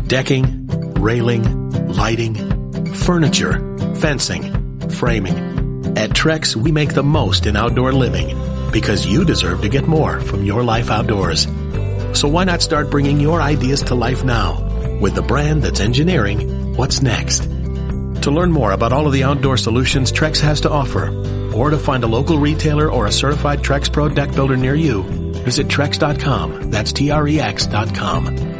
Decking, railing, lighting, furniture, fencing, framing. At Trex, we make the most in outdoor living because you deserve to get more from your life outdoors. So why not start bringing your ideas to life now with the brand that's engineering what's next? To learn more about all of the outdoor solutions Trex has to offer, or to find a local retailer or a certified Trex Pro deck builder near you, visit Trex.com. That's TREX.com.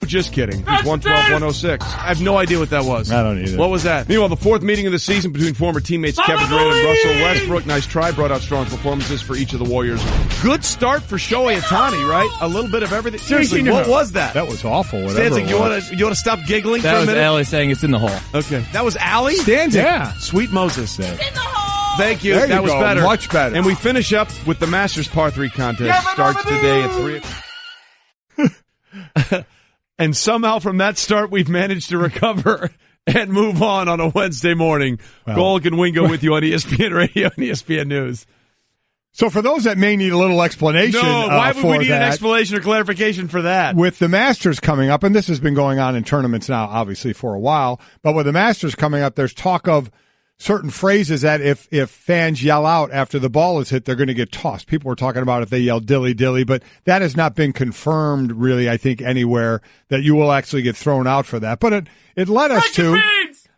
Just kidding. He's 112-106. I have no idea what that was. I don't either. What was that? Meanwhile, the fourth meeting of the season between former teammates Kevin Durant and Russell Westbrook. Nice try. Brought out strong performances for each of the Warriors. Good start for Shohei Ohtani, right? A little bit of everything. Seriously, what was that? That was awful. Whatever. Stanzik, you want to stop giggling for a minute? That was Allie saying it's in the hole. Okay. That was Allie? Stanzik. Yeah. Sweet Moses. It's in the hole. Thank you. There That you was go. better. Much better. And we finish up with the Masters Par 3 contest. Starts today at 3. And somehow from that start, we've managed to recover and move on a Wednesday morning. Well, Golic and Wingo with you on ESPN Radio and ESPN News. So for those that may need a little explanation why would we need that, an explanation or clarification for that? with the Masters coming up, and this has been going on in tournaments now, obviously, for a while, but with the Masters coming up, there's talk of certain phrases that if fans yell out after the ball is hit, they're going to get tossed. People were talking about if they yell dilly dilly, but that has not been confirmed really, I think, anywhere that you will actually get thrown out for that. But it led us to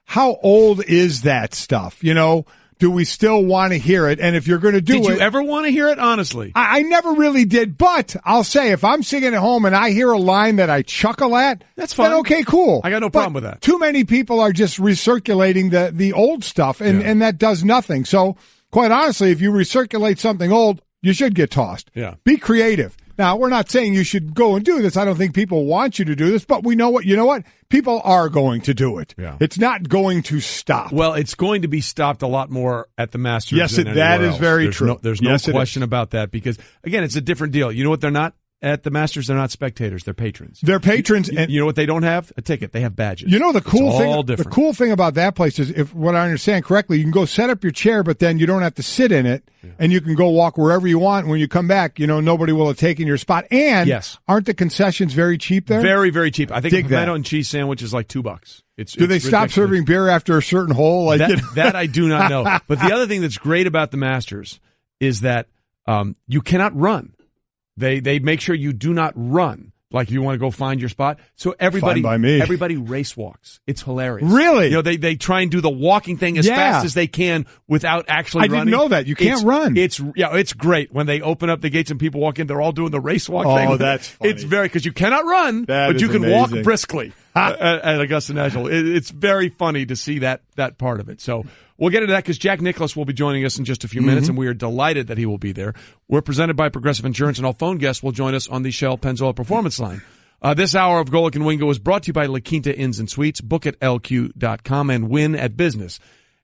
how old is that stuff? You know, do we still want to hear it? And if you're going to do Did it. you ever want to hear it, honestly? I never really did, but I'll say if I'm sitting at home and I hear a line that I chuckle at, That's fine. then okay, cool. I got no problem with that. Too many people are just recirculating the old stuff, and that does nothing. So, quite honestly, if you recirculate something old, you should get tossed. Yeah. Be creative. Now, we're not saying you should go and do this. I don't think people want you to do this, but we know what, you know what? People are going to do it. Yeah. It's not going to stop. Well, it's going to be stopped a lot more at the Masters. Yes, than that anywhere is else. very true. There's no Yes, it question about that because, again, it's a different deal. You know what they're not? At the Masters, they're not spectators. They're patrons. They're patrons. You know what they don't have? A ticket. They have badges. You know the cool It's thing. all The different. cool thing about that place is, if what I understand correctly, you can go set up your chair, but then you don't have to sit in it, and you can go walk wherever you want. When you come back, you know nobody will have taken your spot. And Yes. aren't the concessions very cheap there? Very, very cheap. I think a Dig that. pimento and cheese sandwich is like $2. Do they stop serving beer after a certain hole? Like That I do not know. But the other thing that's great about the Masters is that you cannot run. They make sure you do not run. Like if you want to go find your spot. So everybody Fine by me. everybody race walks. It's hilarious. Really? You know, they try and do the walking thing as Yeah. fast as they can without actually I running. didn't know that. You can't run. It's great when they open up the gates and people walk in, they're all doing the race walk Oh, thing. that's funny. It's very because you cannot run, That but is you can walk amazing. briskly at Augusta National. It's very funny to see that part of it. So we'll get into that because Jack Nicklaus will be joining us in just a few minutes, and we are delighted that he will be there. We're presented by Progressive Insurance, and all phone guests will join us on the Shell Pennzoil Performance Line. This hour of Golic and Wingo is brought to you by La Quinta Inns and Suites. Book at LQ.com and win at business.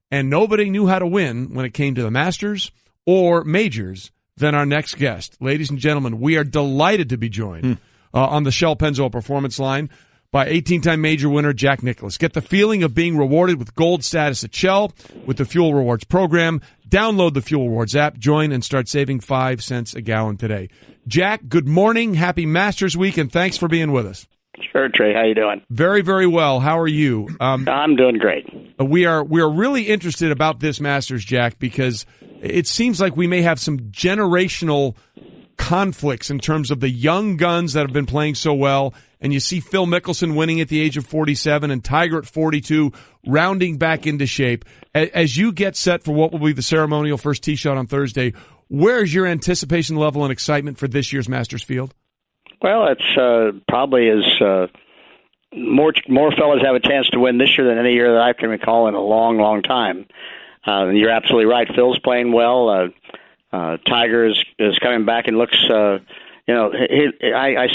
And nobody knew how to win when it came to the Masters or majors than our next guest. Ladies and gentlemen, we are delighted to be joined on the Shell Pennzoil Performance Line by 18-time major winner Jack Nicklaus. Get the feeling of being rewarded with gold status at Shell with the Fuel Rewards program. Download the Fuel Rewards app, join, and start saving 5 cents a gallon today. Jack, good morning. Happy Masters Week, and thanks for being with us. Sure, Trey. How you doing? Very, very well. How are you? I'm doing great. We are really interested about this Masters, Jack, because it seems like we may have some generational conflicts in terms of the young guns that have been playing so well. And you see Phil Mickelson winning at the age of 47 and Tiger at 42 rounding back into shape. As you get set for what will be the ceremonial first tee shot on Thursday, where is your anticipation level and excitement for this year's Masters field? Well, it's probably more fellas have a chance to win this year than any year that I can recall in a long, long time. And you're absolutely right. Phil's playing well. Tiger is coming back and looks. I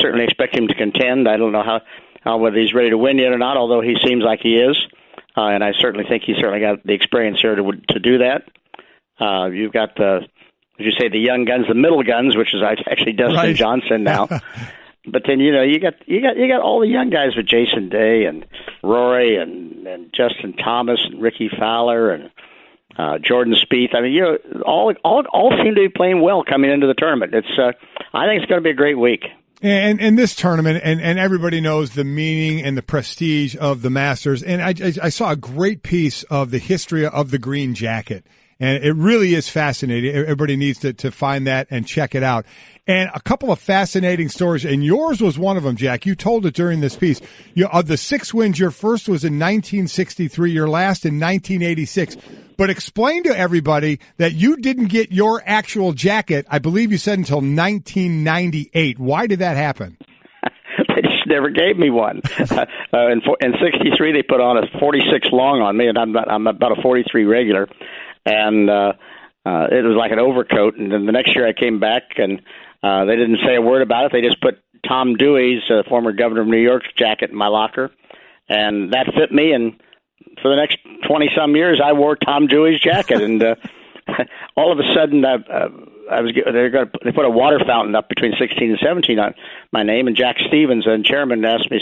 certainly expect him to contend. I don't know how whether he's ready to win yet or not, although he seems like he is. And I certainly think he's certainly got the experience here to do that. You've got as you say, the young guns, the middle guns, which is actually Dustin Johnson now. But then you got all the young guys with Jason Day and Rory and Justin Thomas and Ricky Fowler and Jordan Spieth. I mean, all seem to be playing well coming into the tournament. I think it's going to be a great week. And this tournament, and everybody knows the meaning and the prestige of the Masters. And I saw a great piece of the history of the green jacket. And it really is fascinating. Everybody needs to find that and check it out. And a couple of fascinating stories, and yours was one of them, Jack. You told it during this piece. Of the 6 wins, your first was in 1963, your last in 1986. But explain to everybody that you didn't get your actual jacket, I believe you said, until 1998. Why did that happen? They just never gave me one. In 63, they put on a 46 long on me, and I'm about a 43 regular. And it was like an overcoat. And then the next year I came back, and they didn't say a word about it. They just put Tom Dewey's, former governor of New York's jacket in my locker, and that fit me. And for the next 20-some years, I wore Tom Dewey's jacket. And all of a sudden, they put a water fountain up between 16 and 17 on my name. And Jack Stevens, the chairman, asked me,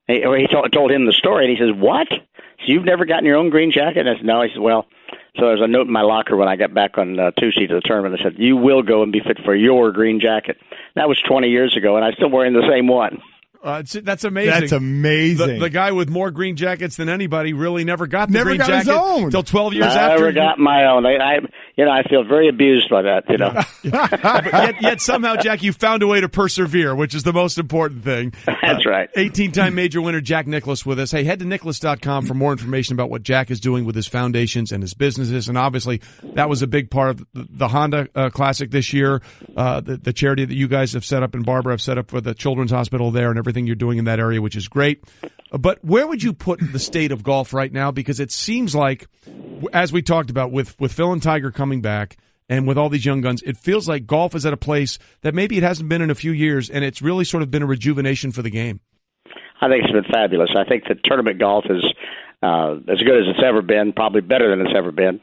he told him the story, and he says, "What? So you've never gotten your own green jacket?" And I said, "No." He said, "Well." So there's a note in my locker when I got back on Tuesday to the tournament that said, "You will go and be fit for your green jacket." That was 20 years ago, and I'm still wearing the same one. That's amazing. That's amazing. The guy with more green jackets than anybody really never got the green jacket his own until 12 years I after. never got my own. I feel very abused by that. But yet somehow, Jack, you found a way to persevere, which is the most important thing. That's right. 18-time major winner Jack Nicklaus with us. Hey, head to Nicklaus.com for more information about what Jack is doing with his foundations and his businesses. And obviously, that was a big part of the Honda Classic this year, the charity that you guys have set up and Barbara have set up for the Children's Hospital there and everything you're doing in that area, which is great. But where would you put the state of golf right now? Because it seems like, as we talked about with Phil and Tiger coming back and with all these young guns, it feels like golf is at a place that maybe it hasn't been in a few years, and it's really sort of been a rejuvenation for the game. I think it's been fabulous. I think that tournament golf is as good as it's ever been, probably better than it's ever been.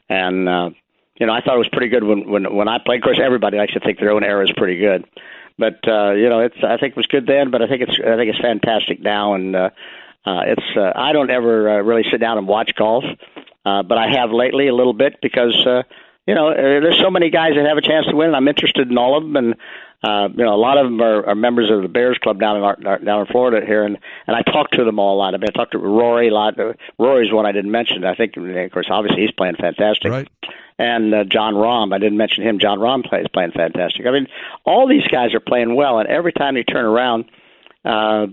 And, I thought it was pretty good when I played. Of course, everybody likes to think their own era is pretty good. But I think it was good then. But I think it's fantastic now, and I don't ever really sit down and watch golf, but I have lately a little bit because there's so many guys that have a chance to win, and I'm interested in all of them. And a lot of them are members of the Bears Club down in Florida here, and I talk to them all a lot. I mean, I talked to Rory a lot. Rory's one I didn't mention. I think, of course, obviously he's playing fantastic. Right. And John Rahm, I didn't mention him. John Rahm is playing fantastic. I mean, all these guys are playing well, and every time you turn around, another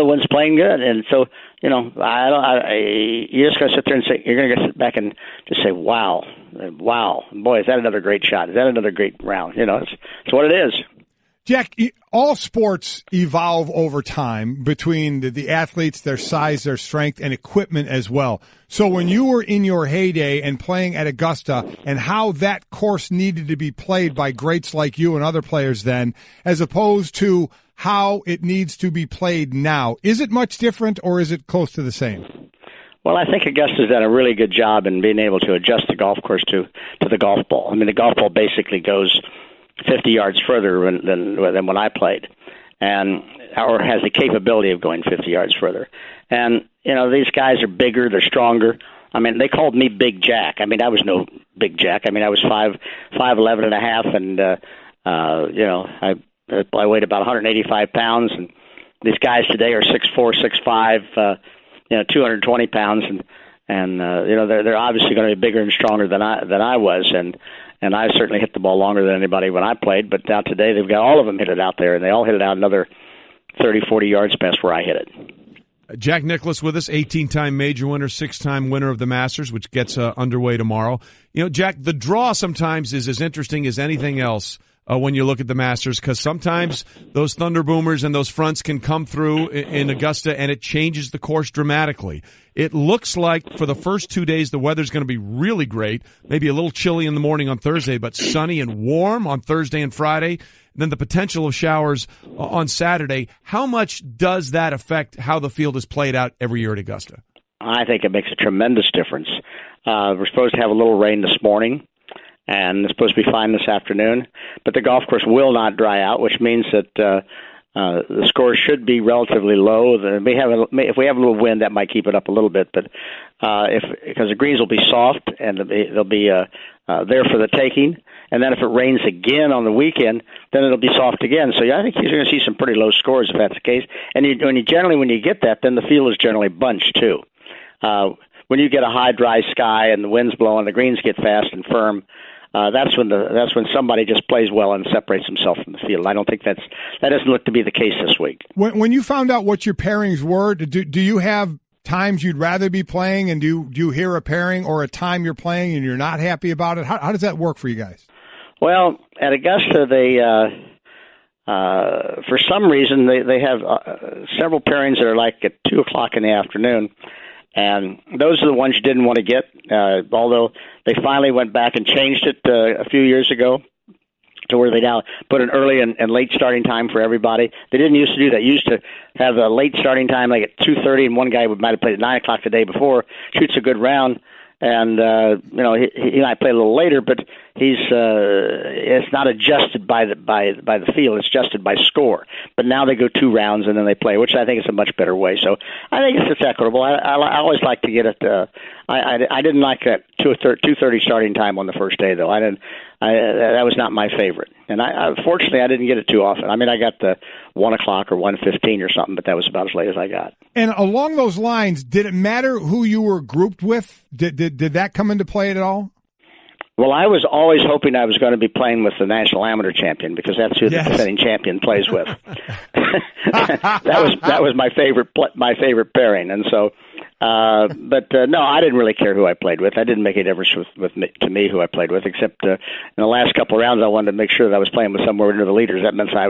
one's playing good. And so, you're just going to sit there and say, you're going to sit back and just say, wow, boy, is that another great shot? Is that another great round? It's what it is. Jack, all sports evolve over time between the athletes, their size, their strength, and equipment as well. So when you were in your heyday and playing at Augusta and how that course needed to be played by greats like you and other players then, as opposed to how it needs to be played now, is it much different or is it close to the same? Well, I think Augusta's done a really good job in being able to adjust the golf course to the golf ball. I mean, the golf ball basically goes 50 yards further than when I played, or has the capability of going 50 yards further. And, these guys are bigger, they're stronger. I mean, they called me Big Jack. I mean, I was no Big Jack. I mean, I was 5'11" and a half, and, I weighed about 185 pounds, and these guys today are 6'4", 6'5", 220 pounds, and they're obviously going to be bigger and stronger than I was, and I certainly hit the ball longer than anybody when I played, but now today they've got all of them hit it out there, and they all hit it out another 30, 40 yards past where I hit it. Jack Nicklaus with us, 18-time major winner, 6-time winner of the Masters, which gets underway tomorrow. Jack, the draw sometimes is as interesting as anything else when you look at the Masters, because sometimes those Thunder Boomers and those fronts can come through in Augusta, and it changes the course dramatically. It looks like for the first 2 days the weather's going to be really great, maybe a little chilly in the morning on Thursday, but sunny and warm on Thursday and Friday, and then the potential of showers on Saturday. How much does that affect how the field is played out every year at Augusta? I think it makes a tremendous difference. We're supposed to have a little rain this morning, and it's supposed to be fine this afternoon, but the golf course will not dry out, which means that the score should be relatively low. If we have a little wind, that might keep it up a little bit, but because the greens will be soft and they'll be there for the taking. And then if it rains again on the weekend, then it'll be soft again. So I think you're going to see some pretty low scores if that's the case. And when you get that, then the field is generally bunched too. When you get a high, dry sky and the wind's blowing, the greens get fast and firm. That's when somebody just plays well and separates himself from the field. I don't think that doesn't look to be the case this week. When you found out what your pairings were, do you have times you'd rather be playing, and do you hear a pairing or a time you're playing and you're not happy about it? How does that work for you guys? Well, at Augusta, they for some reason they have several pairings that are like at 2:00 in the afternoon, and those are the ones you didn't want to get. Although they finally went back and changed it a few years ago to where they now put an early and late starting time for everybody. They didn't used to do that. You used to have a late starting time like at 2:30, and one guy might have played at 9:00 the day before, shoots a good round. And he might play a little later, but it's not adjusted by the field. It's adjusted by score. But now they go 2 rounds and then they play, which I think is a much better way. So I think it's equitable. I always like to get it. I didn't like that 2:30 starting time on the first day though. That was not my favorite. And fortunately I didn't get it too often. I mean, I got the 1:00 or 1:15 or something, but that was about as late as I got. And along those lines, did it matter who you were grouped with? Did that come into play at all? Well, I was always hoping I was going to be playing with the national amateur champion because that's who the defending champion plays with. that was my favorite pairing, and so. No, I didn't really care who I played with. I didn't make a difference to me who I played with, except in the last couple of rounds, I wanted to make sure that I was playing with somewhere near the leaders. That meant I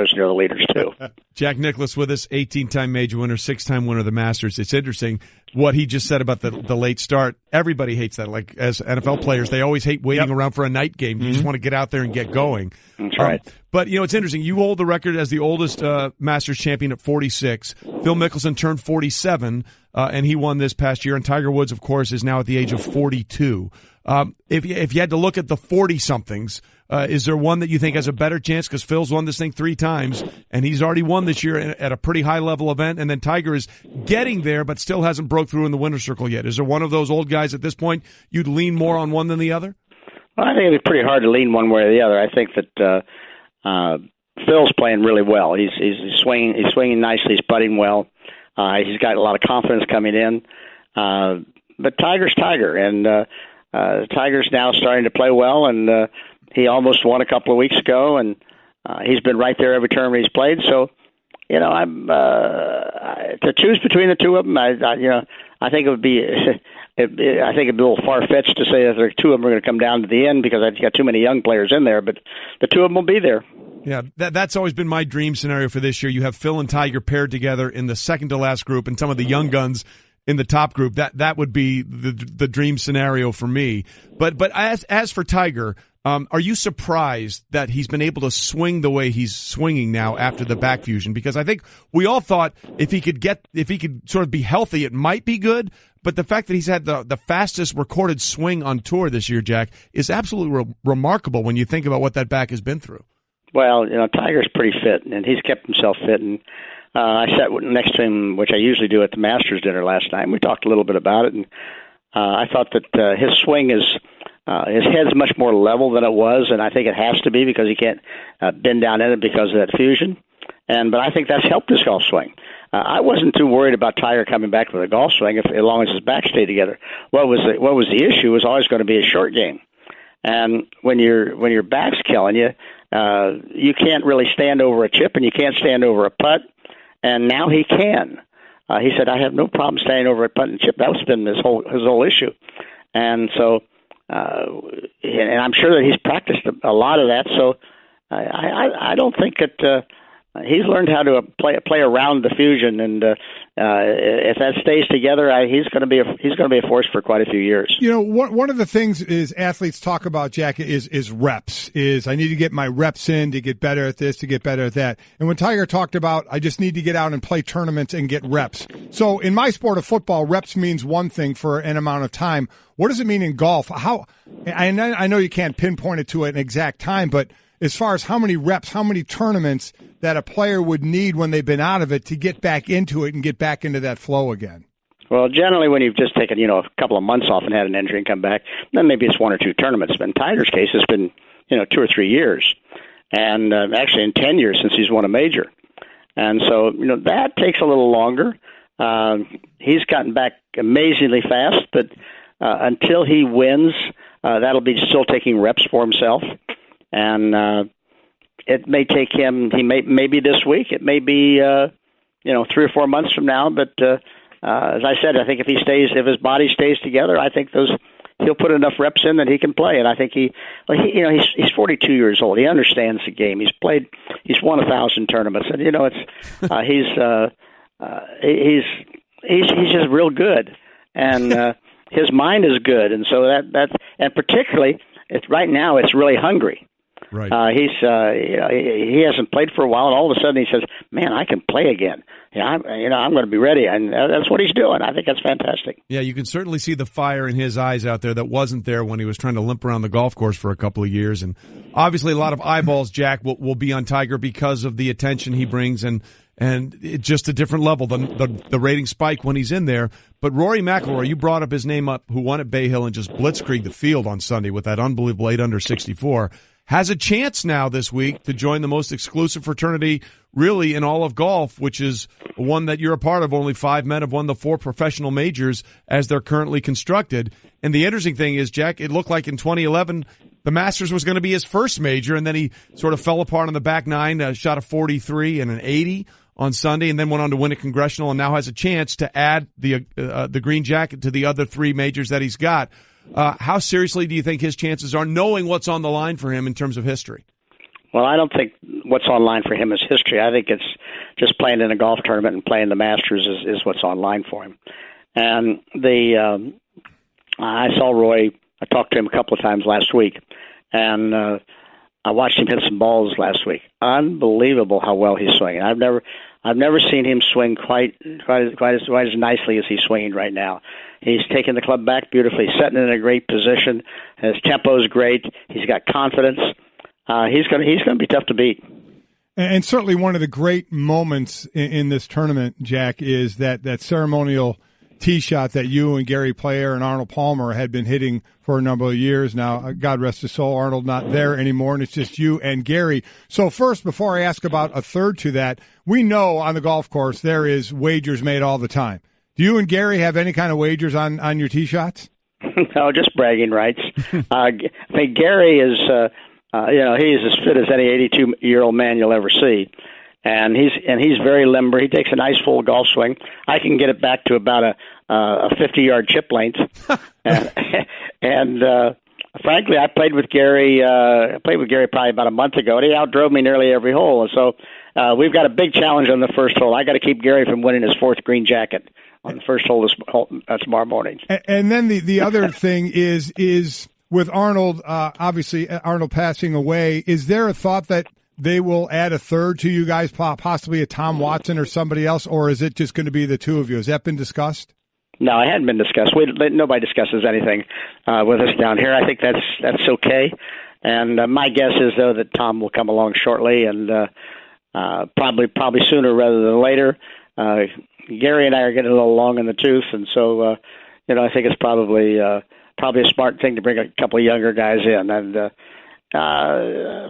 was near the leaders too. Jack Nicklaus with us, 18-time major winner, 6-time winner of the Masters. It's interesting what he just said about the late start. Everybody hates that. Like as NFL players, they always hate waiting around for a night game. You just want to get out there and get going. That's right. But, it's interesting. You hold the record as the oldest Masters champion at 46. Phil Mickelson turned 47, and he won this past year. And Tiger Woods, of course, is now at the age of 42. If you had to look at the 40-somethings, is there one that you think has a better chance? Because Phil's won this thing 3 times, and he's already won this year at a pretty high-level event. And then Tiger is getting there, but still hasn't broke through in the winner's circle yet. Is there one of those old guys at this point you'd lean more on one than the other? Well, I think it'd be pretty hard to lean one way or the other. I think that Phil's playing really well. He's swinging nicely. He's putting well. He's got a lot of confidence coming in. But Tiger's Tiger, and Tiger's now starting to play well, and he almost won a couple of weeks ago, and he's been right there every tournament he's played. So, I'm to choose between the two of them. I think it would be. I think it'd be a little far-fetched to say that the two of them are going to come down to the end because I've got too many young players in there, but the two of them will be there. Yeah, that's always been my dream scenario for this year. You have Phil and Tiger paired together in the second-to-last group and some of the young guns in the top group. That would be the dream scenario for me. But as for Tiger, are you surprised that he's been able to swing the way he's swinging now after the back fusion? Because I think we all thought if he could sort of be healthy, it might be good. But the fact that he's had the fastest recorded swing on tour this year, Jack, is absolutely remarkable when you think about what that back has been through. Well, Tiger's pretty fit, and he's kept himself fit. And I sat next to him, which I usually do at the Masters dinner last night. We talked a little bit about it, and I thought that his swing is his head's much more level than it was, and I think it has to be because he can't bend down in it because of that fusion. But I think that's helped his golf swing. I wasn't too worried about Tiger coming back with a golf swing as long as his back stayed together. What was the issue was always going to be a short game, and when your back's killing you, you can't really stand over a chip and you can't stand over a putt. And now he can. He said, "I have no problem standing over a putt and chip." That's been his whole issue, and so and I'm sure that he's practiced a lot of that. So I don't think that. He's learned how to play around the fusion, and if that stays together, he's going to be a force for quite a few years. One of the things is athletes talk about, Jack, is reps. Is I need to get my reps in to get better at this, to get better at that. And when Tiger talked about, I just need to get out and play tournaments and get reps. So in my sport of football, reps means one thing for an amount of time. What does it mean in golf? I know you can't pinpoint it to an exact time, but as far as how many reps, how many tournaments that a player would need when they've been out of it to get back into it and get back into that flow again? Well, generally, when you've just taken, a couple of months off and had an injury and come back, then maybe it's 1 or 2 tournaments. But in Tiger's case, it's been, 2 or 3 years. And actually in 10 years since he's won a major. And so, that takes a little longer. He's gotten back amazingly fast, but until he wins, that'll be still taking reps for himself. And it may take him, maybe this week, it may be, 3 or 4 months from now. But as I said, I think if his body stays together, I think he'll put enough reps in that he can play. And I think he's 42 years old. He understands the game. He's won 1,000 tournaments, and he's just real good, and his mind is good, and so and particularly right now it's really hungry. Right. He hasn't played for a while, and all of a sudden he says, "Man, I can play again. I'm going to be ready," and that's what he's doing. I think that's fantastic. Yeah, you can certainly see the fire in his eyes out there that wasn't there when he was trying to limp around the golf course for a couple of years. And obviously, a lot of eyeballs, Jack, will be on Tiger because of the attention he brings, and it's just a different level. The ratings spike when he's in there. But Rory McIlroy, you brought up his name up, who won at Bay Hill and just blitzkrieged the field on Sunday with that unbelievable 8 under 64. Has a chance now this week to join the most exclusive fraternity really in all of golf, which is one that you're a part of. Only 5 men have won the 4 professional majors as they're currently constructed. And the interesting thing is, Jack, it looked like in 2011 the Masters was going to be his first major, and then he sort of fell apart on the back nine, shot a 43 and an 80 on Sunday, and then went on to win a Congressional, and now has a chance to add the green jacket to the other 3 majors that he's got. How seriously do you think his chances are, knowing what's on the line for him in terms of history? Well, I don't think what's on line for him is history. I think it's just playing in a golf tournament and playing the Masters is what's on line for him. And I saw Roy. I talked to him a couple of times last week, and I watched him hit some balls last week. Unbelievable how well he's swinging. I've never seen him swing quite as nicely as he's swinging right now. He's taking the club back beautifully, setting it in a great position. His tempo is great. He's got confidence. He's going to be tough to beat. And certainly one of the great moments in this tournament, Jack, is that ceremonial tee shot that you and Gary Player and Arnold Palmer had been hitting for a number of years now. God rest his soul, Arnold not there anymore, and it's just you and Gary. So first, before I ask about a third to that, we know on the golf course there is wagers made all the time. Do you and Gary have any kind of wagers on your tee shots? No, just bragging rights. I think Gary is, he's as fit as any 82-year-old man you'll ever see. And he's very limber. He takes a nice full golf swing. I can get it back to about a 50-yard chip length. and frankly, I played with Gary. Probably about a month ago, and he outdrove me nearly every hole. And so we've got a big challenge on the first hole. I got to keep Gary from winning his 4th green jacket on the first hole tomorrow morning. And then the other thing is with Arnold. Obviously, Arnold passing away. Is there a thought that they will add a third to you guys, possibly a Tom Watson or somebody else, or is it just going to be the 2 of you? Has that been discussed? No, it hadn't been discussed. Nobody discusses anything with us down here. I think that's okay. And my guess is, though, that Tom will come along shortly, and probably sooner rather than later. Gary and I are getting a little long in the tooth, and so I think it's probably a smart thing to bring a couple of younger guys in. And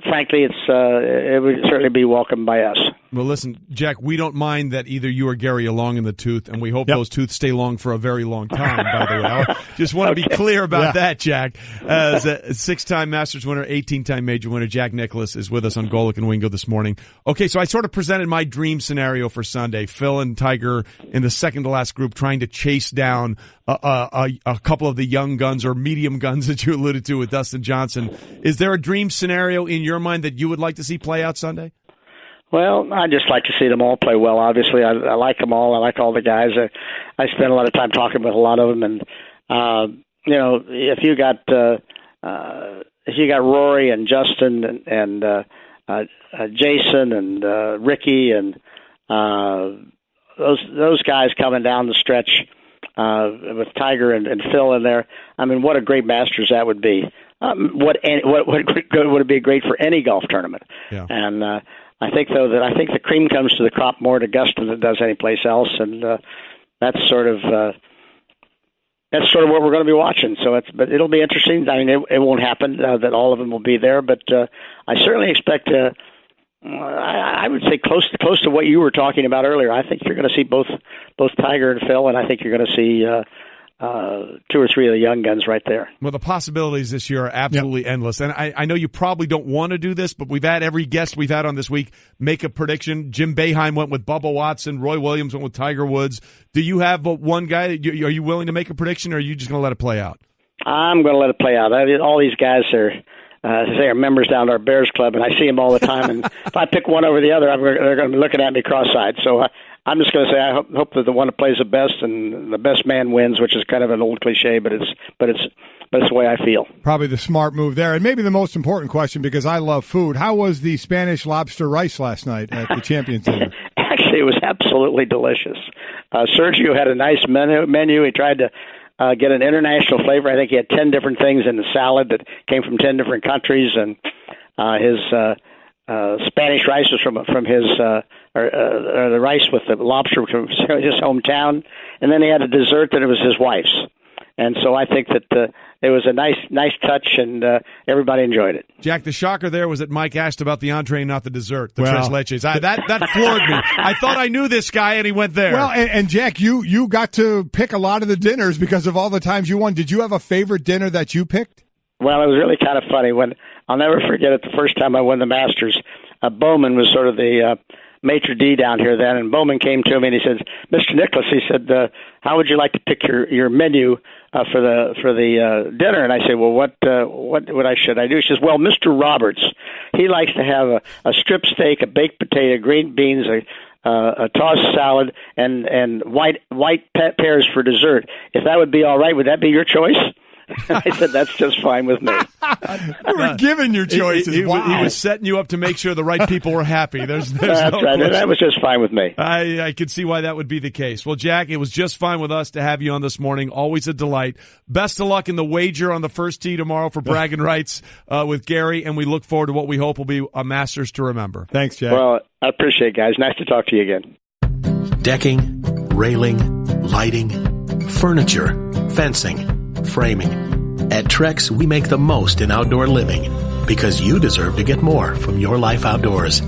frankly, it would certainly be welcomed by us. Well, listen, Jack, we don't mind that either you or Gary are long in the tooth, and we hope those tooth stay long for a very long time, by the way. I just want to be clear about that, Jack. As a 6-time Masters winner, 18-time major winner, Jack Nicklaus is with us on Golic and Wingo this morning. Okay, so I sort of presented my dream scenario for Sunday. Phil and Tiger in the second-to-last group trying to chase down a couple of the young guns or medium guns that you alluded to with Dustin Johnson. Is there a dream scenario in your mind that you would like to see play out Sunday? Well, I just like to see them all play well. Obviously, I like them all. I like all the guys. I spend a lot of time talking with a lot of them, and if you got Rory and Justin and Jason and Ricky and those guys coming down the stretch with Tiger and Phil in there, I mean, what a great Masters that would be. Would it be great for any golf tournament? Yeah. And I think the cream comes to the crop more at Augusta than it does any place else, and that's sort of that's sort of what we're going to be watching. So but it'll be interesting. I mean, it won't happen that all of them will be there, but I certainly expect. I would say close to what you were talking about earlier. I think you're going to see both Tiger and Phil, and I think you're going to see 2 or 3 of the young guns right there. Well, the possibilities this year are absolutely endless. And I know you probably don't want to do this, but we've had every guest we've had on this week make a prediction. Jim Boeheim went with Bubba Watson. Roy Williams went with Tiger Woods. Do you have one guy? Are you willing to make a prediction, or are you just going to let it play out? I'm going to let it play out. All these guys are members down at our Bears Club, and I see them all the time. And if I pick one over the other, they're going to be looking at me cross-eyed. So I'm just going to say I hope that the one that plays the best and the best man wins, which is kind of an old cliche, but it's the way I feel. Probably the smart move there, and maybe the most important question, because I love food. How was the Spanish lobster rice last night at the Champions Dinner? Actually, it was absolutely delicious. Sergio had a nice menu. He tried to get an international flavor. I think he had 10 different things in the salad that came from 10 different countries, and his Spanish rice was from his the rice with the lobster from his hometown, and then he had a dessert that it was his wife's. And so I think that it was a nice touch, and everybody enjoyed it. Jack, the shocker there was that Mike asked about the entree, not the dessert, the tres leches. That floored me. I thought I knew this guy, and he went there. Well, and Jack, you got to pick a lot of the dinners because of all the times you won. Did you have a favorite dinner that you picked? Well, it was really kind of funny. I'll never forget it, the first time I won the Masters, Bowman was sort of the maitre d' down here then, and Bowman came to me and he said, "Mr. Nicklaus," he said, "how would you like to pick your menu for the dinner?" And I said, "Well, what should I do?" She says, "Well, Mr. Roberts, he likes to have a strip steak, a baked potato, green beans, a tossed salad, and white pears for dessert. If that would be all right, would that be your choice?" I said, "That's just fine with me." You were given your choices. He was setting you up to make sure the right people were happy. There's That's no right. question. That was just fine with me. I could see why that would be the case. Well, Jack, it was just fine with us to have you on this morning. Always a delight. Best of luck in the wager on the first tee tomorrow for bragging rights with Gary, and we look forward to what we hope will be a Masters to remember. Thanks, Jack. Well, I appreciate it, guys. Nice to talk to you again. Decking, railing, lighting, furniture, fencing, framing. At Trex, we make the most in outdoor living because you deserve to get more from your life outdoors.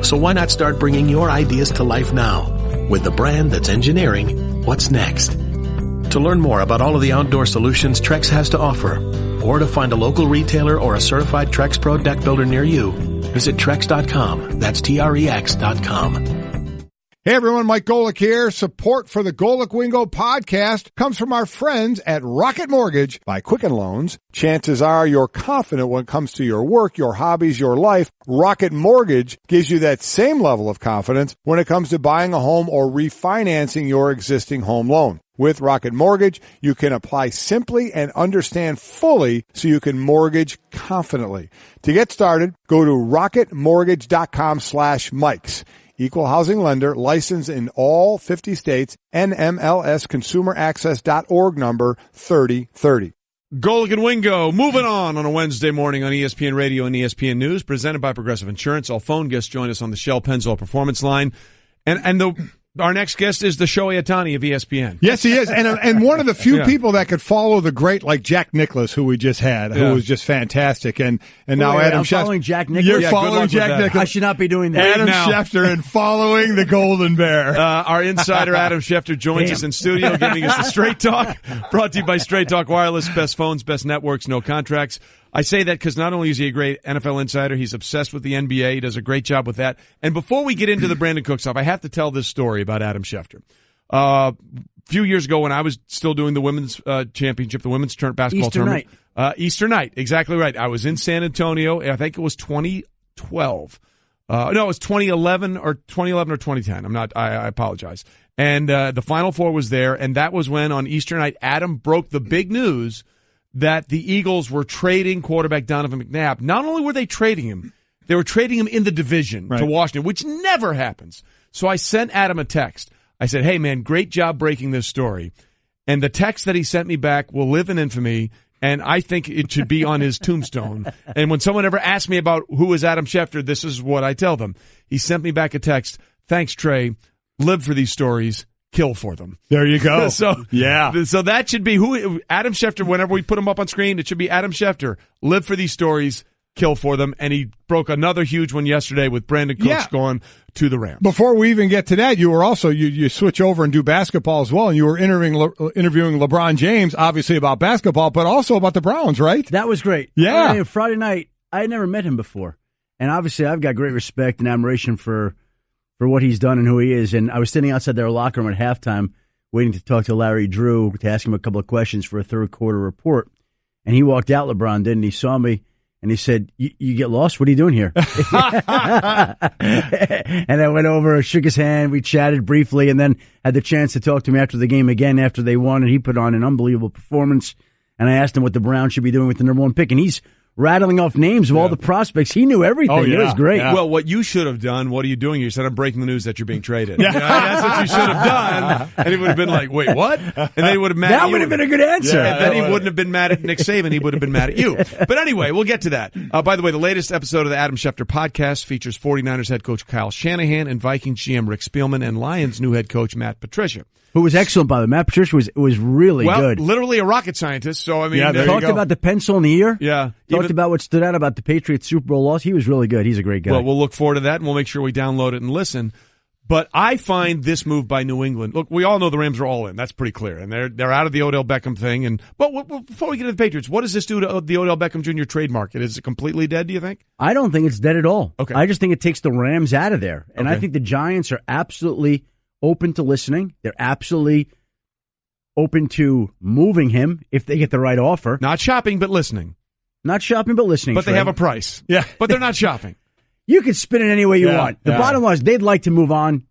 So why not start bringing your ideas to life now with the brand that's engineering what's next? To learn more about all of the outdoor solutions Trex has to offer, or to find a local retailer or a certified Trex Pro deck builder near you, visit Trex.com. That's Trex.com. Hey everyone, Mike Golic here. Support for the Golic Wingo podcast comes from our friends at Rocket Mortgage by Quicken Loans. Chances are you're confident when it comes to your work, your hobbies, your life. Rocket Mortgage gives you that same level of confidence when it comes to buying a home or refinancing your existing home loan. With Rocket Mortgage, you can apply simply and understand fully so you can mortgage confidently. To get started, go to rocketmortgage.com/Mikes. Equal housing lender, licensed in all 50 states, NMLSconsumeraccess.org number 3030. Golic and Wingo, moving on a Wednesday morning on ESPN Radio and ESPN News, presented by Progressive Insurance. All phone guests join us on the Shell Pennzoil Performance Line. And our next guest is the Shohei Ohtani of ESPN. Yes, he is. And one of the few people that could follow the great, like Jack Nicklaus, who we just had, who was just fantastic. And now Adam I'm Schefter. following Jack Nicklaus. You're following Jack Nicklaus. I should not be doing that. Adam Schefter and following the Golden Bear. Our insider, Adam Schefter, joins us in studio, giving us the Straight Talk. Brought to you by Straight Talk Wireless. Best phones, best networks, no contracts. I say that because not only is he a great NFL insider, he's obsessed with the NBA. He does a great job with that. And before we get into the Brandon Cook stuff, I have to tell this story about Adam Schefter. A few years ago when I was still doing the women's championship, the women's basketball tournament. Easter night, exactly right. I was in San Antonio. I think it was 2012. No, it was 2011 or 2010. I apologize. And the Final Four was there, and that was when on Easter night, Adam broke the big news that the Eagles were trading quarterback Donovan McNabb. Not only were they trading him, they were trading him in the division to Washington, which never happens. So I sent Adam a text. I said, "Hey, man, great job breaking this story." And the text that he sent me back will live in infamy, and I think it should be on his tombstone. And when someone ever asks me about who is Adam Schefter, this is what I tell them. He sent me back a text. "Thanks, Trey. Live for these stories. kill for them. There you go. So that should be who Adam Schefter. Whenever we put him up on screen, it should be Adam Schefter. Live for these stories, kill for them, and he broke another huge one yesterday with Brandon Cooks going to the Rams. Before we even get to that, you were also you switch over and do basketball as well, and you were interviewing LeBron James, obviously about basketball, but also about the Browns, right? That was great. Yeah. Friday night, I had never met him before, and obviously I've got great respect and admiration for what he's done and who he is. And I was sitting outside their locker room at halftime, waiting to talk to Larry Drew to ask him a couple of questions for a third quarter report. And he walked out, LeBron did, and he saw me. And he said, you get lost? What are you doing here? And I went over, shook his hand, we chatted briefly, and then had the chance to talk to him after the game again after they won, and he put on an unbelievable performance. And I asked him what the Browns should be doing with the number one pick, and he's rattling off names of all the prospects. He knew everything. Oh, yeah. It was great. Yeah. Well, what you should have done, what are you doing? You said, I'm breaking the news that you're being traded. That's what you should have done. And he would have been like, wait, what? And then he would have mad That at you. would have been a good answer. And then he wouldn't have been mad at Nick Saban. He would have been mad at you. But anyway, we'll get to that. By the way, the latest episode of the Adam Schefter podcast features 49ers head coach Kyle Shanahan and Vikings GM Rick Spielman and Lions new head coach Matt Patricia. Who was excellent, by the way. Matt Patricia was really good. Literally a rocket scientist. So, I mean, talked about the pencil in the ear. Yeah. Talked about what stood out about the Patriots Super Bowl loss. He was really good. He's a great guy. Well, we'll look forward to that, and we'll make sure we download it and listen. But I find this move by New England. Look, we all know the Rams are all in. That's pretty clear, and they're out of the Odell Beckham thing. But before we get to the Patriots, what does this do to the Odell Beckham Jr. trade market? Is it completely dead? Do you think? I don't think it's dead at all. Okay. I just think it takes the Rams out of there, and I think the Giants are absolutely open to listening. They're absolutely open to moving him if they get the right offer. Not shopping, but listening. Not shopping, but listening. But they have a price. Yeah, but they're not shopping. You can spin it any way you want. The bottom line is they'd like to move on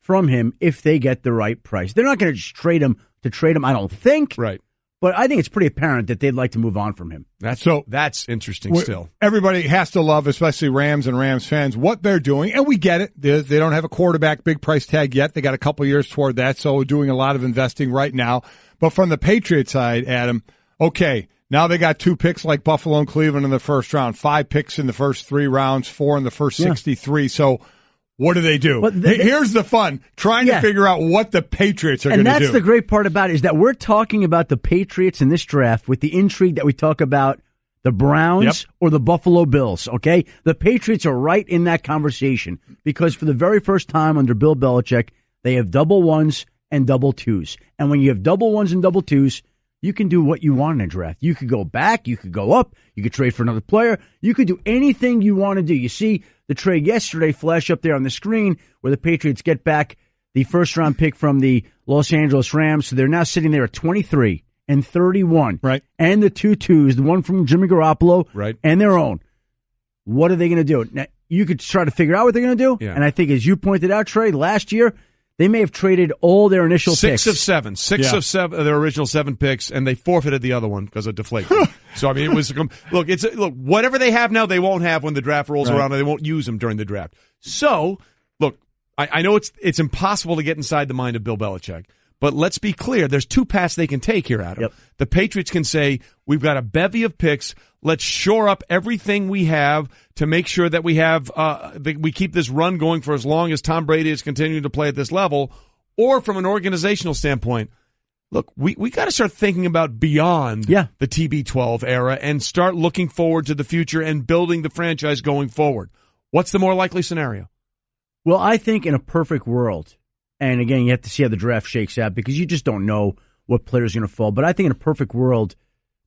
from him if they get the right price. They're not going to just trade him to trade him, I don't think. Right. But I think it's pretty apparent that they'd like to move on from him. That's interesting still. Everybody has to love, especially Rams and Rams fans, what they're doing. And we get it. They don't have a quarterback big price tag yet. They got a couple years toward that, so we're doing a lot of investing right now. But from the Patriots side, Adam, okay, now they got 2 picks like Buffalo and Cleveland in the first round, 5 picks in the first 3 rounds, 4 in the first 63. So what do they do? Here's the fun, trying to figure out what the Patriots are going to do. And that's the great part about it, is that we're talking about the Patriots in this draft with the intrigue that we talk about the Browns or the Buffalo Bills, okay? The Patriots are right in that conversation because for the very first time under Bill Belichick, they have double ones and double twos. And when you have double ones and double twos, you can do what you want in a draft. You could go back, you could go up, you could trade for another player, you could do anything you want to do. You see the trade yesterday flash up there on the screen where the Patriots get back the first-round pick from the Los Angeles Rams. So they're now sitting there at 23 and 31. Right. And the 2 twos, the one from Jimmy Garoppolo and their own. What are they going to do? Now, you could try to figure out what they're going to do. Yeah. And I think, as you pointed out, Trey, last year, they may have traded all their initial picks. 6 of 7. 6 of 7 of their original 7 picks, and they forfeited the other one because of deflation. So, I mean, it was look, whatever they have now, they won't have when the draft rolls around, and they won't use them during the draft. So, look, I know it's impossible to get inside the mind of Bill Belichick, but let's be clear. There's 2 paths they can take here, Adam. Yep. The Patriots can say, we've got a bevy of picks. Let's shore up everything we have to make sure that we have we keep this run going for as long as Tom Brady is continuing to play at this level. Or from an organizational standpoint, look, we got to start thinking about beyond the TB12 era and start looking forward to the future and building the franchise going forward. What's the more likely scenario? Well, I think in a perfect world, and again, you have to see how the draft shakes out because you just don't know what players are going to fall. But I think in a perfect world,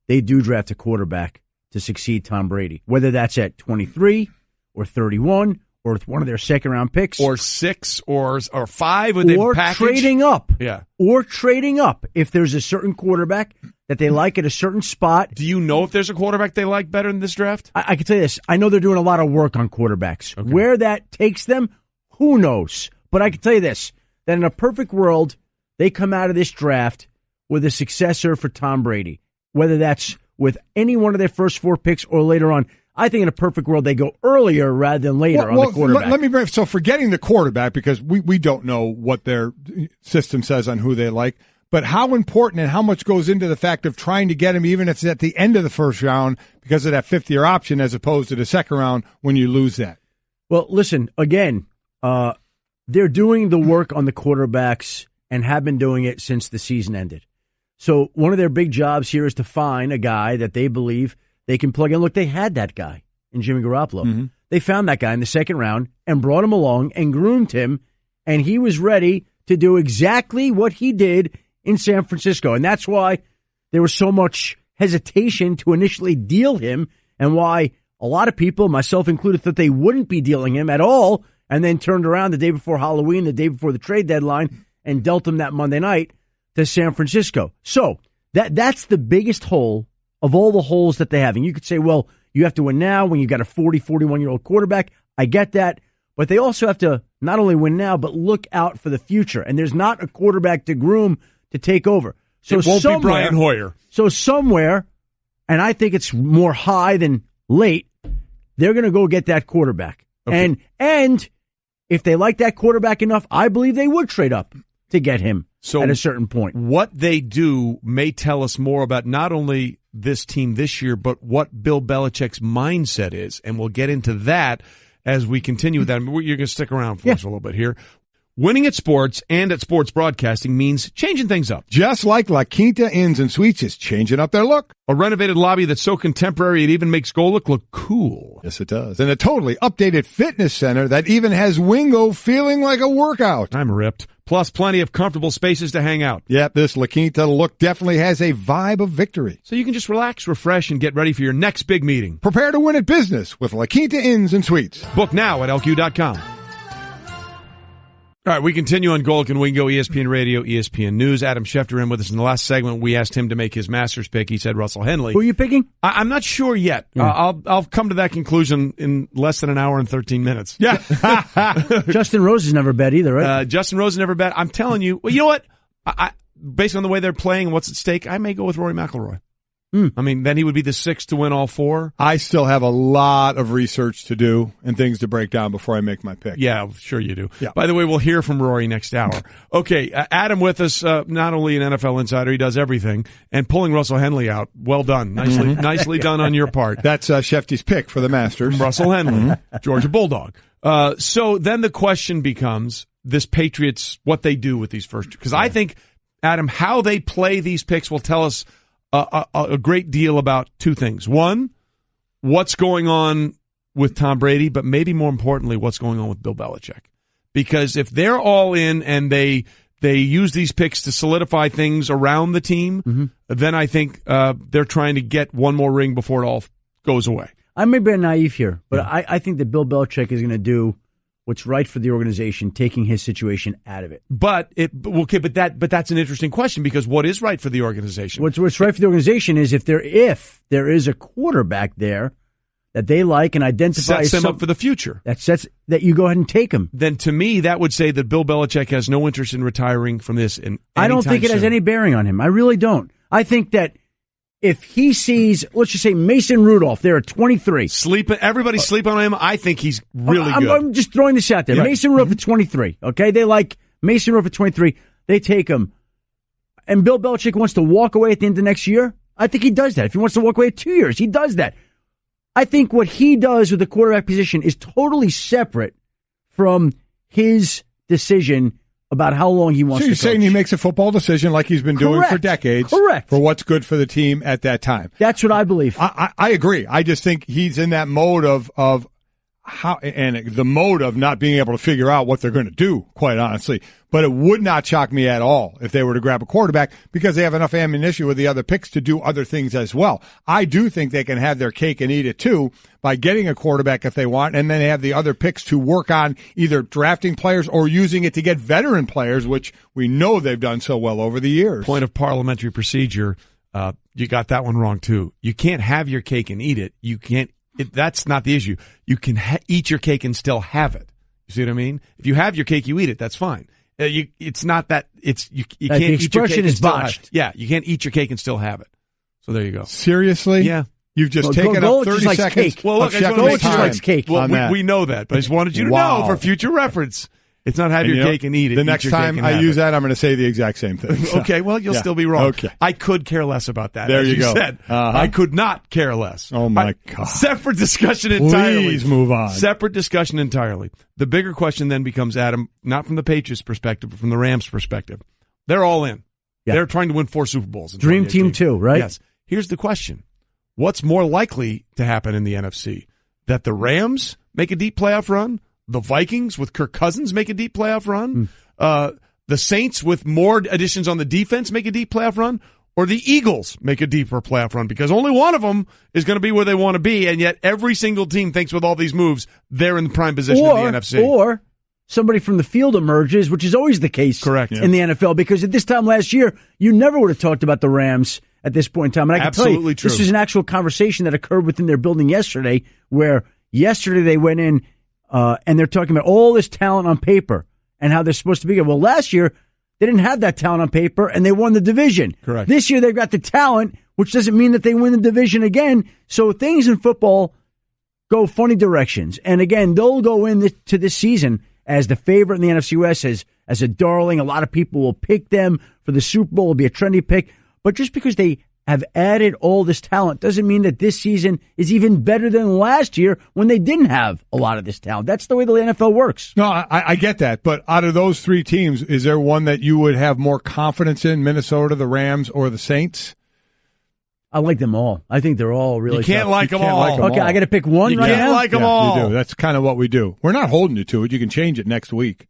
they do draft a quarterback to succeed Tom Brady, whether that's at 23 or 31 or with one of their second-round picks. Or 6 or 5 with a package. Or trading up. Yeah. Or trading up if there's a certain quarterback that they like at a certain spot. Do you know if there's a quarterback they like better in this draft? I can tell you this. I know they're doing a lot of work on quarterbacks. Okay. Where that takes them, who knows? But I can tell you this, that in a perfect world, they come out of this draft with a successor for Tom Brady, whether that's with any one of their first 4 picks or later on. I think in a perfect world, they go earlier rather than later on the quarterback. Let me bring, so forgetting the quarterback, because we don't know what their system says on who they like, but how important and how much goes into the fact of trying to get him even if it's at the end of the first round because of that 5th-year option as opposed to the second round when you lose that? Well, listen, again, they're doing the work on the quarterbacks and have been doing it since the season ended. So one of their big jobs here is to find a guy that they believe they can plug in. Look, they had that guy in Jimmy Garoppolo. Mm-hmm. They found that guy in the second round and brought him along and groomed him, and he was ready to do exactly what he did in San Francisco. And that's why there was so much hesitation to initially deal him, and why a lot of people, myself included, thought they wouldn't be dealing him at all, and then turned around the day before Halloween, the day before the trade deadline, and dealt him that Monday night to San Francisco. So that's the biggest hole of all the holes that they have. And you could say, well, you have to win now when you've got a 40, 41-year-old quarterback. I get that. But they also have to not only win now, but look out for the future. And there's not a quarterback to groom to take over. So it won't be Brian Hoyer. So somewhere, and I think it's more high than late, they're going to go get that quarterback. Okay. And if they like that quarterback enough, I believe they would trade up to get him at a certain point. What they do may tell us more about not only this team this year, but what Bill Belichick's mindset is. And we'll get into that as we continue with that. You're going to stick around for us a little bit here. Winning at sports and at sports broadcasting means changing things up. Just like La Quinta Inns and Suites is changing up their look. A renovated lobby that's so contemporary it even makes Golic look cool. Yes, it does. And a totally updated fitness center that even has Wingo feeling like a workout. I'm ripped. Plus plenty of comfortable spaces to hang out. Yep, this La Quinta look definitely has a vibe of victory. So you can just relax, refresh, and get ready for your next big meeting. Prepare to win at business with La Quinta Inns and Suites. Book now at LQ.com. All right, we continue on Golic and Wingo, ESPN Radio, ESPN News. Adam Schefter in with us in the last segment. We asked him to make his Masters pick. He said Russell Henley. Who are you picking? I'm not sure yet. Yeah. I'll come to that conclusion in less than an hour and 13 minutes. Yeah. Justin Rose has never bet either, right? Justin Rose has never bet. I'm telling you. Well, you know what? Based on the way they're playing and what's at stake, I may go with Rory McIlroy. I mean, then he would be the sixth to win all four. I still have a lot of research to do and things to break down before I make my pick. Yeah, sure you do. Yeah. By the way, we'll hear from Rory next hour. Okay, Adam with us, not only an NFL insider, he does everything, and pulling Russell Henley out. Well done. Nicely done on your part. That's Shefty's pick for the Masters. Russell Henley, Georgia Bulldog. So then the question becomes, this Patriots, what they do with these first two. Because I think, Adam, how they play these picks will tell us a great deal about two things. One, what's going on with Tom Brady, but maybe more importantly, what's going on with Bill Belichick. Because if they're all in and they use these picks to solidify things around the team, then I think they're trying to get one more ring before it all goes away. I may be naive here, but I think that Bill Belichick is going to do what's right for the organization, taking his situation out of it. But that's an interesting question, because what is right for the organization? What's right for the organization is if there is a quarterback there that they like and identify sets them up for the future. That you go ahead and take him. Then to me, that would say that Bill Belichick has no interest in retiring from this. I don't think it has any bearing on him. I really don't. I think that if he sees, let's just say, Mason Rudolph there at 23. Everybody's sleeping on him. I think he's really good. I'm just throwing this out there. Yeah. Mason Rudolph at 23. Okay, they like Mason Rudolph at 23. They take him. And Bill Belichick wants to walk away at the end of next year. I think he does that. If he wants to walk away at 2 years, he does that. I think what he does with the quarterback position is totally separate from his decision about how long he wants to coach. So you're saying he makes a football decision like he's been doing for decades. Correct. For what's good for the team at that time. That's what I believe. I agree. I just think he's in that mode of how, and the mode of not being able to figure out what they're going to do, quite honestly. But it would not shock me at all if they were to grab a quarterback, because they have enough ammunition with the other picks to do other things as well. I do think they can have their cake and eat it too by getting a quarterback if they want, and then they have the other picks to work on either drafting players or using it to get veteran players, which we know they've done so well over the years. Point of parliamentary procedure, you got that one wrong too. You can't have your cake and eat it. You can't. That's not the issue. You can eat your cake and still have it. You see what I mean? If you have your cake, you eat it. That's fine. It's not that. You can't eat your cake and still have it. Yeah, you can't eat your cake and still have it. So there you go. Seriously? Yeah. You've just taken up 30 seconds. Cake. Well, look, Golic just likes cake. Well, we know that, but I just wanted you to know for future reference. It's not have your cake and eat it. The next time I use that, I'm going to say the exact same thing. So. Okay, well, you'll still be wrong. Okay. I could care less about that. There as you go. Said. I could not care less. Oh, my God. Separate discussion entirely. Please move on. Separate discussion entirely. The bigger question then becomes, Adam, not from the Patriots' perspective, but from the Rams' perspective. They're all in. Yeah. They're trying to win 4 Super Bowls. Dream team too, right? Yes. Here's the question. What's more likely to happen in the NFC? That the Rams make a deep playoff run? The Vikings with Kirk Cousins make a deep playoff run? The Saints with more additions on the defense make a deep playoff run? Or the Eagles make a deeper playoff run? Because only one of them is going to be where they want to be, and yet every single team thinks with all these moves, they're in the prime position in the NFC. Or somebody from the field emerges, which is always the case in the NFL, because at this time last year, you never would have talked about the Rams at this point in time. And I can tell you, this was an actual conversation that occurred within their building yesterday, where yesterday they went in and they're talking about all this talent on paper and how they're supposed to be good. Well, last year, they didn't have that talent on paper, and they won the division. Correct. This year, they've got the talent, which doesn't mean that they win the division again. So things in football go funny directions. And again, they'll go into this season as the favorite in the NFC West, as a darling. A lot of people will pick them for the Super Bowl. It'll be a trendy pick. But just because they have added all this talent doesn't mean that this season is even better than last year when they didn't have a lot of this talent. That's the way the NFL works. No, I get that. But out of those 3 teams, is there one that you would have more confidence in, Minnesota, the Rams, or the Saints? I like them all. I think they're all really You can't tough. like them all. Okay, I got to pick one right now? You can't like them all. You do. That's kind of what we do. We're not holding you to it. You can change it next week.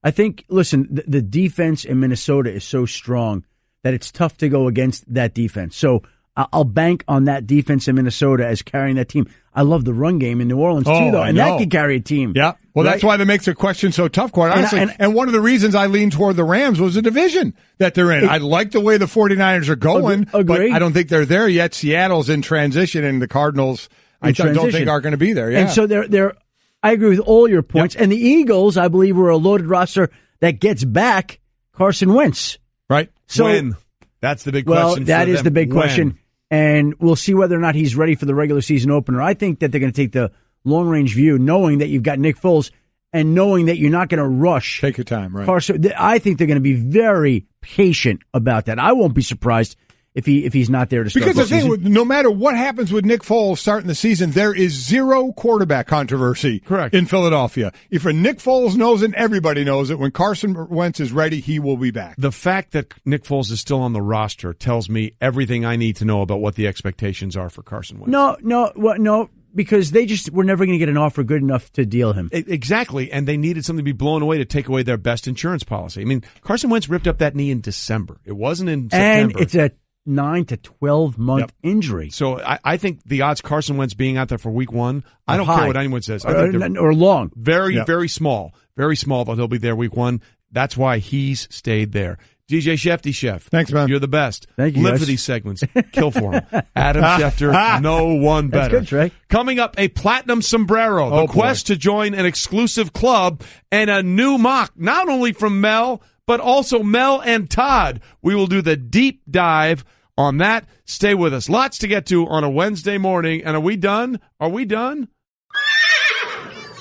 I think, listen, the defense in Minnesota is so strong that it's tough to go against that defense. So I'll bank on that defense in Minnesota as carrying that team. I love the run game in New Orleans, too, though, and that can carry a team. Yeah. Well, right? That's why that makes the question so tough, quite honestly. And one of the reasons I leaned toward the Rams was the division that they're in. I like the way the 49ers are going, but I don't think they're there yet. Seattle's in transition, and the Cardinals, I don't think are going to be there. Yeah. And so I agree with all your points. Yep. And the Eagles, I believe, were a loaded roster that gets back Carson Wentz. Right. So, when? That's the big question. Well, that is the big question. And we'll see whether or not he's ready for the regular season opener. I think that they're going to take the long-range view, knowing that you've got Nick Foles and knowing that you're not going to rush. Take your time, right? Carson. I think they're going to be very patient about that. I won't be surprised if he's not there to start because the thing, season. No matter what happens with Nick Foles starting the season, there is zero quarterback controversy in Philadelphia. If Nick Foles knows it, everybody knows it. When Carson Wentz is ready, he will be back. The fact that Nick Foles is still on the roster tells me everything I need to know about what the expectations are for Carson Wentz. No, because they just were never going to get an offer good enough to deal him. Exactly, and they needed something to be blown away to take away their best insurance policy. I mean, Carson Wentz ripped up that knee in December. It wasn't in September. And it's a 9 to 12 month injury. So I think the odds Carson Wentz being out there for week 1, I don't care what anyone says. I think or long. Very small. Very small, but he'll be there week 1. That's why he's stayed there. DJ Schefty, Chef. Thanks, man. You're the best. Thank you. Live for these segments. Kill for him. Adam Schefter, no one better. That's good, Trey. Coming up, a platinum sombrero, the quest to join an exclusive club, and a new mock, not only from Mel, but also Mel and Todd. We will do the deep dive on that. Stay with us. Lots to get to on a Wednesday morning. And are we done? Are we done?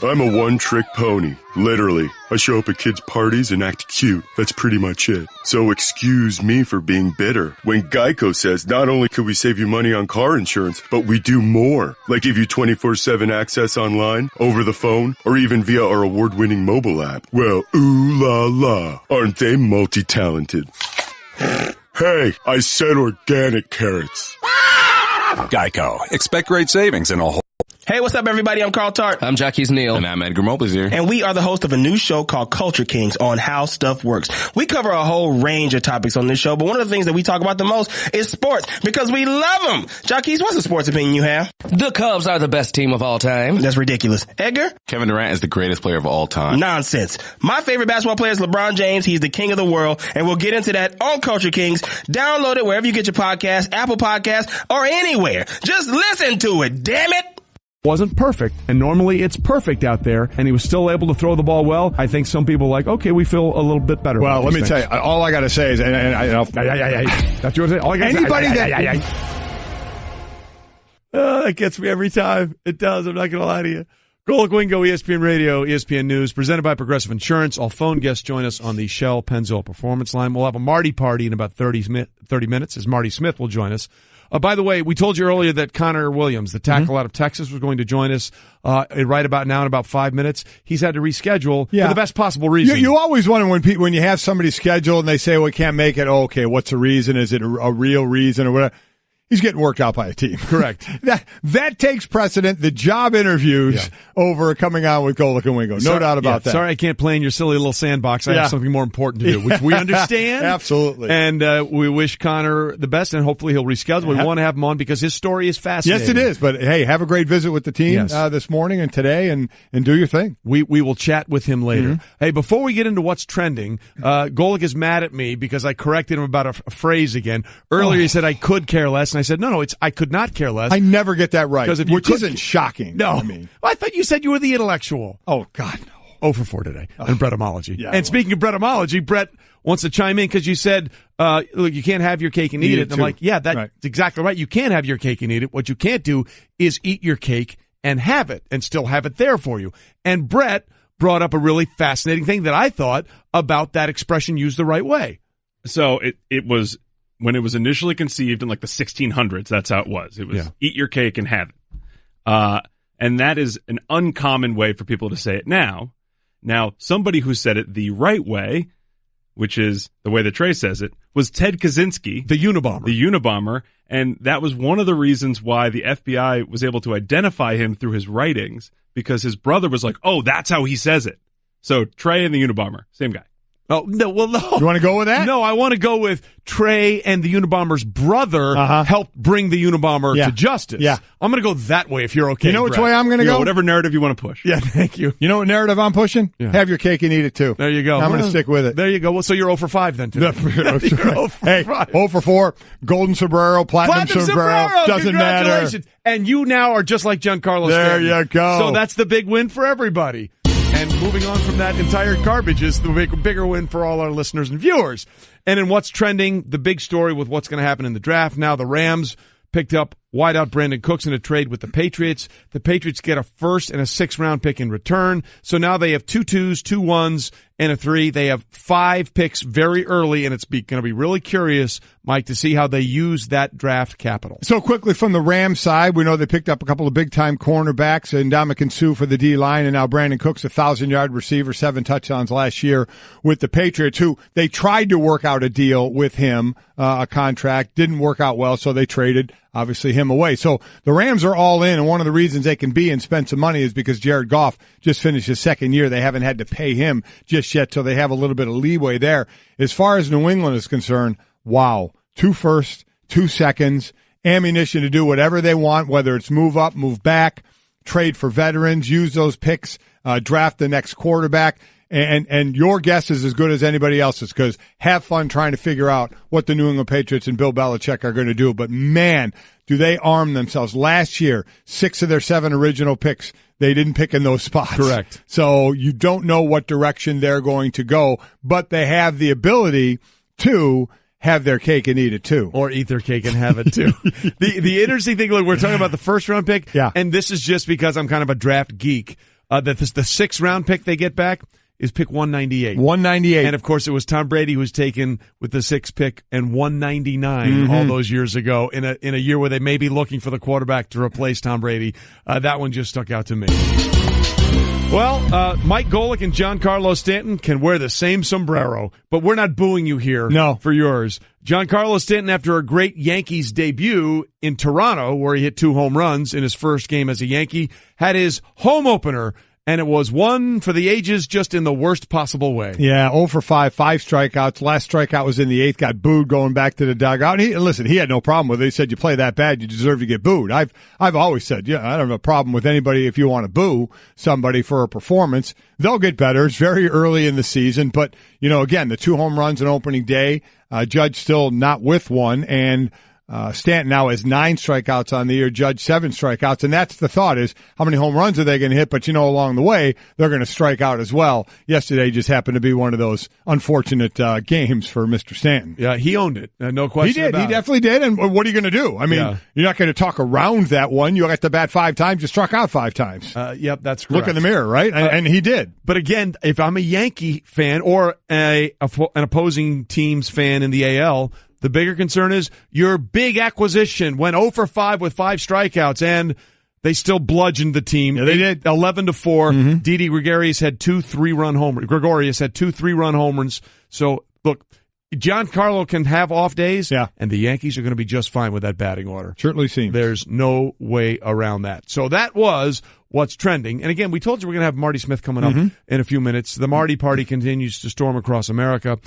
I'm a one-trick pony. Literally. I show up at kids' parties and act cute. That's pretty much it. So excuse me for being bitter. When Geico says not only could we save you money on car insurance, but we do more. Like give you 24/7 access online, over the phone, or even via our award-winning mobile app. Well, ooh la la. Aren't they multi-talented? Hey, I said organic carrots. Geico. Expect great savings in a whole. Hey, what's up, everybody? I'm Carl Tart. I'm Jackie's Neil. And I'm Edgar Mobley's here. And we are the host of a new show called Culture Kings on how stuff works. We cover a whole range of topics on this show, but one of the things that we talk about the most is sports because we love them. Jackie, what's the sports opinion you have? The Cubs are the best team of all time. That's ridiculous. Edgar? Kevin Durant is the greatest player of all time. Nonsense. My favorite basketball player is LeBron James. He's the king of the world, and we'll get into that on Culture Kings. Download it wherever you get your podcast, Apple Podcasts, or anywhere. Just listen to it, damn it. Wasn't perfect, and normally it's perfect out there, and he was still able to throw the ball well. I think some people are like, okay, we feel a little bit better. Well, let me tell you, all I got to say is, that's what you say. All I gotta anybody say, that gets me every time. It does. I'm not going to lie to you. Golic Wingo, ESPN Radio, ESPN News, presented by Progressive Insurance. All phone guests join us on the Shell Pennzoil Performance Line. We'll have a Marty party in about 30 minutes as Marty Smith will join us. By the way, we told you earlier that Connor Williams, the tackle out of Texas, was going to join us right about now in about 5 minutes. He's had to reschedule for the best possible reason. You always wonder when you have somebody scheduled and they say, well, we can't make it. Oh, okay, what's the reason? Is it a real reason or whatever? He's getting worked out by a team. Correct. That takes precedent, the job interviews, over coming on with Golic and Wingo. No doubt about that. Sorry I can't play in your silly little sandbox. I have something more important to do, which we understand. Absolutely. And we wish Connor the best, and hopefully he'll reschedule. We want to have him on because his story is fascinating. Yes, it is. But, hey, have a great visit with the team this morning and today, and do your thing. We will chat with him later. Hey, before we get into what's trending, Golic is mad at me because I corrected him about a phrase again. Earlier he said I could care less, and I said, no, it's I could not care less. I never get that right, which isn't shocking. No. Well, I thought you said you were the intellectual. Oh, God, no. 0 for 4 today in Bretomology. Yeah, and speaking of Bretomology, Brett wants to chime in because you said, look, you can't have your cake and eat it. And I'm like, yeah, that's exactly right. You can have your cake and eat it. What you can't do is eat your cake and have it and still have it there for you. And Brett brought up a really fascinating thing that I thought about that expression used the right way. So it was when it was initially conceived in like the 1600s, that's how it was. It was eat your cake and have it. And that is an uncommon way for people to say it now. Now, somebody who said it the right way, which is the way that Trey says it, was Ted Kaczynski. The Unabomber. And that was one of the reasons why the FBI was able to identify him through his writings, because his brother was like, oh, that's how he says it. So Trey and the Unabomber, same guy. Oh, no, well, no. You want to go with that? No, I want to go with Trey and the Unabomber's brother helped bring the Unabomber to justice. Yeah. I'm going to go that way if you're okay. You know which Brett. way I'm going to go? Whatever narrative you want to push. Yeah, thank you. You know what narrative I'm pushing? Yeah. Have your cake and eat it too. There you go. I'm going to stick with it. There you go. Well, so you're 0 for 5 then, too. Hey, 0 for 4, golden sombrero, platinum sombrero, doesn't matter. And you now are just like Giancarlo There Stanton. you go. So that's the big win for everybody. And moving on from that entire garbage is the bigger win for all our listeners and viewers. And in what's trending, the big story with what's going to happen in the draft. Now the Rams picked up wideout Brandon Cooks in a trade with the Patriots. The Patriots get a 1st and a 6th round pick in return. So now they have 2 2s, 2 1s, and a 3. They have 5 picks very early, and it's going to be really curious, Mike, to see how they use that draft capital. So quickly from the Rams side, we know they picked up a couple of big-time cornerbacks, and Ndamukong Suh for the D-line, and now Brandon Cooks, a 1,000-yard receiver, 7 touchdowns last year with the Patriots, who they tried to work out a deal with him, a contract, didn't work out well, so they traded, obviously, him away. So the Rams are all in, and one of the reasons they can be and spend some money is because Jared Goff just finished his 2nd year. They haven't had to pay him just yet, so they have a little bit of leeway there. As far as New England is concerned, wow, 2 firsts, 2 seconds, ammunition to do whatever they want, whether it's move up, move back, trade for veterans, use those picks, draft the next quarterback. And your guess is as good as anybody else's, because have fun trying to figure out what the New England Patriots and Bill Belichick are going to do. But, man, do they arm themselves. Last year, 6 of their 7 original picks, they didn't pick in those spots. Correct. So you don't know what direction they're going to go, but they have the ability to have their cake and eat it too. Or eat their cake and have it too. The interesting thing, look, we're talking about the 1st round pick, and this is just because I'm kind of a draft geek, that the 6th round pick they get back is pick 198. 198. And, of course, it was Tom Brady who was taken with the 6th pick and 199 all those years ago in a year where they may be looking for the quarterback to replace Tom Brady. That one just stuck out to me. Well, Mike Golic and Giancarlo Stanton can wear the same sombrero, but we're not booing you here for yours. Giancarlo Stanton, after a great Yankees debut in Toronto, where he hit 2 home runs in his first game as a Yankee, had his home opener, and it was one for the ages, just in the worst possible way. Yeah, 0 for 5, 5 strikeouts. Last strikeout was in the 8th, got booed going back to the dugout. And he had no problem with it. He said, you play that bad, you deserve to get booed. I've always said, I don't have a problem with anybody if you want to boo somebody for a performance. They'll get better. It's very early in the season. But, again, the 2 home runs on opening day, Judge still not with one, and Stanton now has 9 strikeouts on the year, Judge 7 strikeouts, and that's the thought is how many home runs are they going to hit, but along the way, they're going to strike out as well. Yesterday just happened to be one of those unfortunate games for Mr. Stanton. Yeah, he owned it. No question about it. He definitely did, and what are you going to do? I mean, you're not going to talk around that one. You got to bat 5 times, you struck out 5 times. Yep, that's correct. Look in the mirror, right? And he did. But again, if I'm a Yankee fan or an opposing team's fan in the AL, The bigger concern is your big acquisition went 0 for 5 with 5 strikeouts, and they still bludgeoned the team. Yeah, they did. 11-4. Mm-hmm. Didi Gregorius had 2 3-run homers. So, look, Giancarlo can have off days, and the Yankees are going to be just fine with that batting order. Certainly seems. There's no way around that. So that was what's trending. And again, we told you we're going to have Marty Smith coming up in a few minutes. The Marty Party continues to storm across America.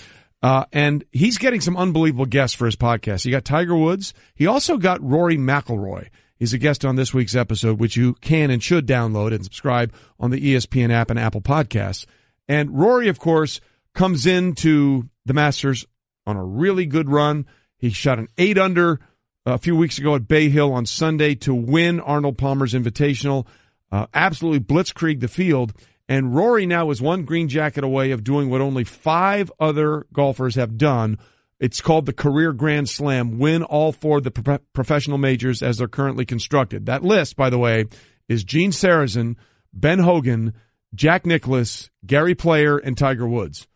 And he's getting some unbelievable guests for his podcast. He got Tiger Woods. He also got Rory McIlroy. He's a guest on this week's episode, which you can and should download and subscribe on the ESPN app and Apple Podcasts. And Rory, of course, comes into the Masters on a really good run. He shot an 8-under a few weeks ago at Bay Hill on Sunday to win Arnold Palmer's Invitational. Absolutely blitzkrieg the field. And Rory now is 1 green jacket away of doing what only 5 other golfers have done. It's called the Career Grand Slam. Win all 4 of the professional majors as they're currently constructed. That list, by the way, is Gene Sarazen, Ben Hogan, Jack Nicklaus, Gary Player, and Tiger Woods.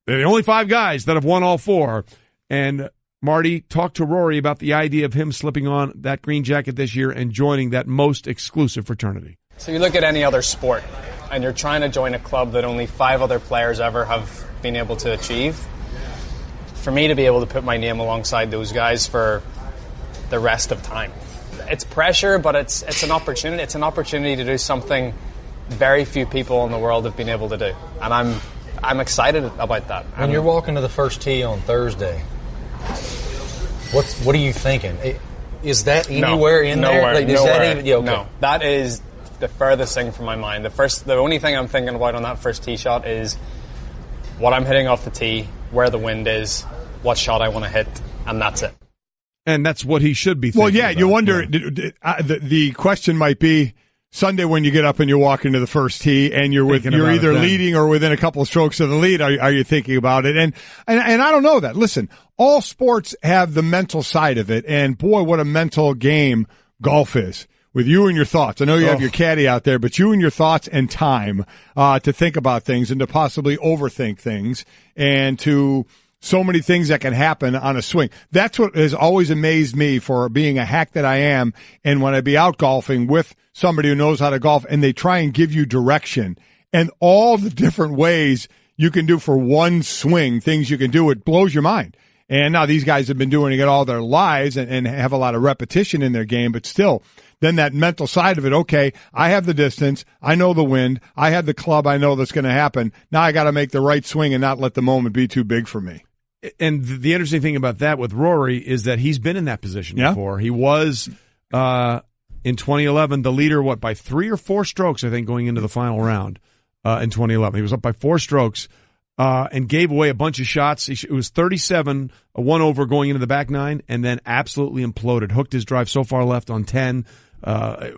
They're the only 5 guys that have won all 4. And Marty talked to Rory about the idea of him slipping on that green jacket this year and joining that most exclusive fraternity. So you look at any other sport, and you're trying to join a club that only 5 other players ever have been able to achieve. For me to be able to put my name alongside those guys for the rest of time, it's pressure, but it's an opportunity. It's an opportunity to do something very few people in the world have been able to do, and I'm excited about that. When you're walking to the first tee on Thursday, what are you thinking? Is that anywhere in there? Like, is nowhere. That even, yeah, okay. No, that is the furthest thing from my mind. The only thing I'm thinking about on that first tee shot is what I'm hitting off the tee, where the wind is, what shot I want to hit, and that's it. And that's what he should be thinking. Well, yeah, about. you wonder, the question might be, Sunday when you get up and you walk into the first tee and you're either leading or within a couple of strokes of the lead, are you thinking about it? And I don't know that. Listen, all sports have the mental side of it, and boy, what a mental game golf is. With you and your thoughts. I know you have your caddy out there, but you and your thoughts and time to think about things and to possibly overthink things and to so many things that can happen on a swing. That's what has always amazed me for being a hack that I am. And when I be out golfing with somebody who knows how to golf and they try and give you direction and all the different ways you can do for one swing, things you can do, it blows your mind. And now these guys have been doing it all their lives and have a lot of repetition in their game, but still, then that mental side of it, okay, I have the distance, I know the wind, I have the club, I know that's going to happen. Now I got to make the right swing and not let the moment be too big for me. And the interesting thing about that with Rory is that he's been in that position before. He was, in 2011, the leader, by 3 or 4 strokes, I think, going into the final round in 2011. He was up by 4 strokes and gave away a bunch of shots. It was 37, a 1 over going into the back 9, and then absolutely imploded. Hooked his drive so far left on 10.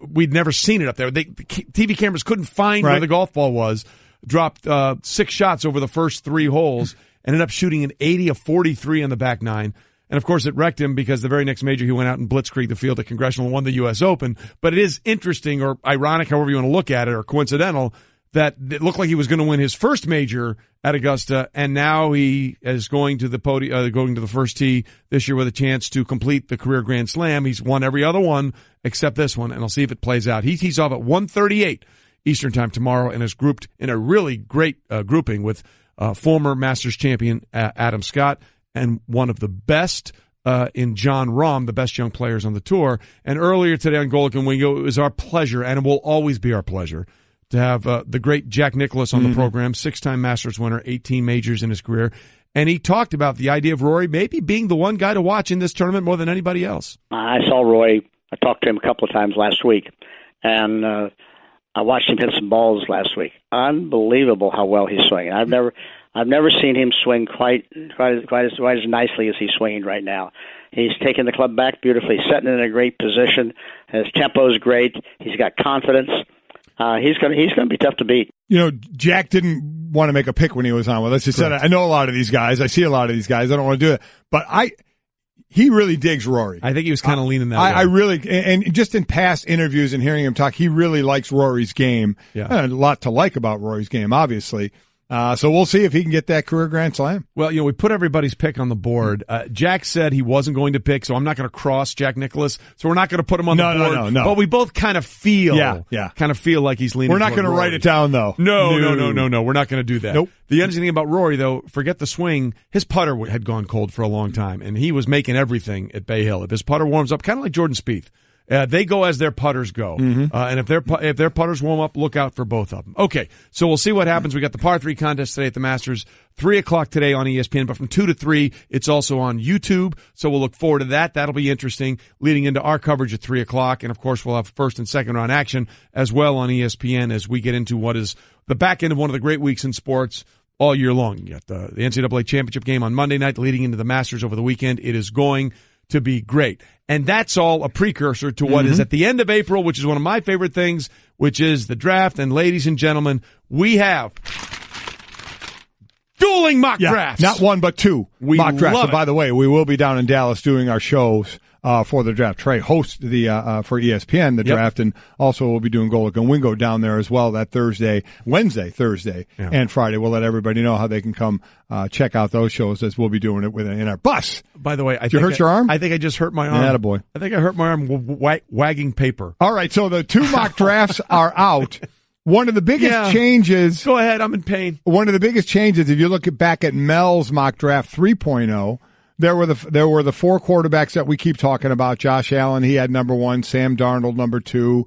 We'd never seen it up there. The TV cameras couldn't find where the golf ball was. Dropped 6 shots over the first 3 holes. Ended up shooting an 80 of 43 on the back 9. And, of course, it wrecked him because the very next major he went out and blitzkrieged the field at Congressional and won the U.S. Open. But it is interesting or ironic, however you want to look at it, or coincidental, that it looked like he was going to win his first major at Augusta, and now he is going to the podium, going to the first tee this year with a chance to complete the career Grand Slam. He's won every other one except this one, and I'll see if it plays out. He tees off at 1:38 Eastern Time tomorrow and is grouped in a really great grouping with former Masters champion Adam Scott and one of the best in John Rahm, the best young players on the tour. And earlier today on Golic and Wingo, it was our pleasure, and it will always be our pleasure, to have the great Jack Nicklaus on the program, 6-time Masters winner, 18 majors in his career. And he talked about the idea of Rory maybe being the one guy to watch in this tournament more than anybody else. I saw Rory. I talked to him a couple of times last week, and I watched him hit some balls last week. Unbelievable how well he's swinging. I've never seen him swing quite as nicely as he's swinging right now. He's taking the club back beautifully, setting it in a great position. His tempo's great. He's got confidence. He's going to be tough to beat. You know, Jack didn't want to make a pick when he was on with us. He said, I know a lot of these guys. I see a lot of these guys. I don't want to do it. But he really digs Rory. I think he was kind of leaning that way. I really, and just in past interviews and hearing him talk, he really likes Rory's game. Yeah. A lot to like about Rory's game, obviously. So we'll see if he can get that career grand slam. Well, we put everybody's pick on the board. Jack said he wasn't going to pick, so I'm not going to cross Jack Nicklaus. So we're not going to put him on the board. No. But we both kind of feel, kind of feel like he's leaning. We're not going to write it down, though. No. We're not going to do that. Nope. The interesting thing about Rory, though, forget the swing. His putter had gone cold for a long time, and he was making everything at Bay Hill. If his putter warms up, kind of like Jordan Spieth. They go as their putters go. And if their putters warm up, look out for both of them. Okay, so we'll see what happens. We got the par 3 contest today at the Masters, 3 o'clock today on ESPN, but from 2 to 3, it's also on YouTube, so we'll look forward to that. That'll be interesting, leading into our coverage at 3 o'clock, and of course we'll have first and second round action as well on ESPN as we get into what is the back end of one of the great weeks in sports all year long. You got the NCAA championship game on Monday night, leading into the Masters over the weekend. It is going to be great. And that's all a precursor to what is at the end of April, which is one of my favorite things, which is the draft. And ladies and gentlemen, we have dueling mock drafts. Not one, but 2 mock drafts. And by the way, we will be down in Dallas doing our shows for the draft. Trey hosts the for ESPN the draft, and also we'll be doing Golic and Wingo down there as well that Wednesday, Thursday, and Friday. We'll let everybody know how they can come check out those shows as we'll be doing it in our bus. By the way, Did you hurt your arm? I think I just hurt my arm. Yeah, boy. I think I hurt my arm wagging paper. All right, so the 2 mock drafts are out. One of the biggest changes. Go ahead, I'm in pain. One of the biggest changes, if you look back at Mel's mock draft 3.0, there were the 4 quarterbacks that we keep talking about. Josh Allen, he had number 1, Sam Darnold number 2,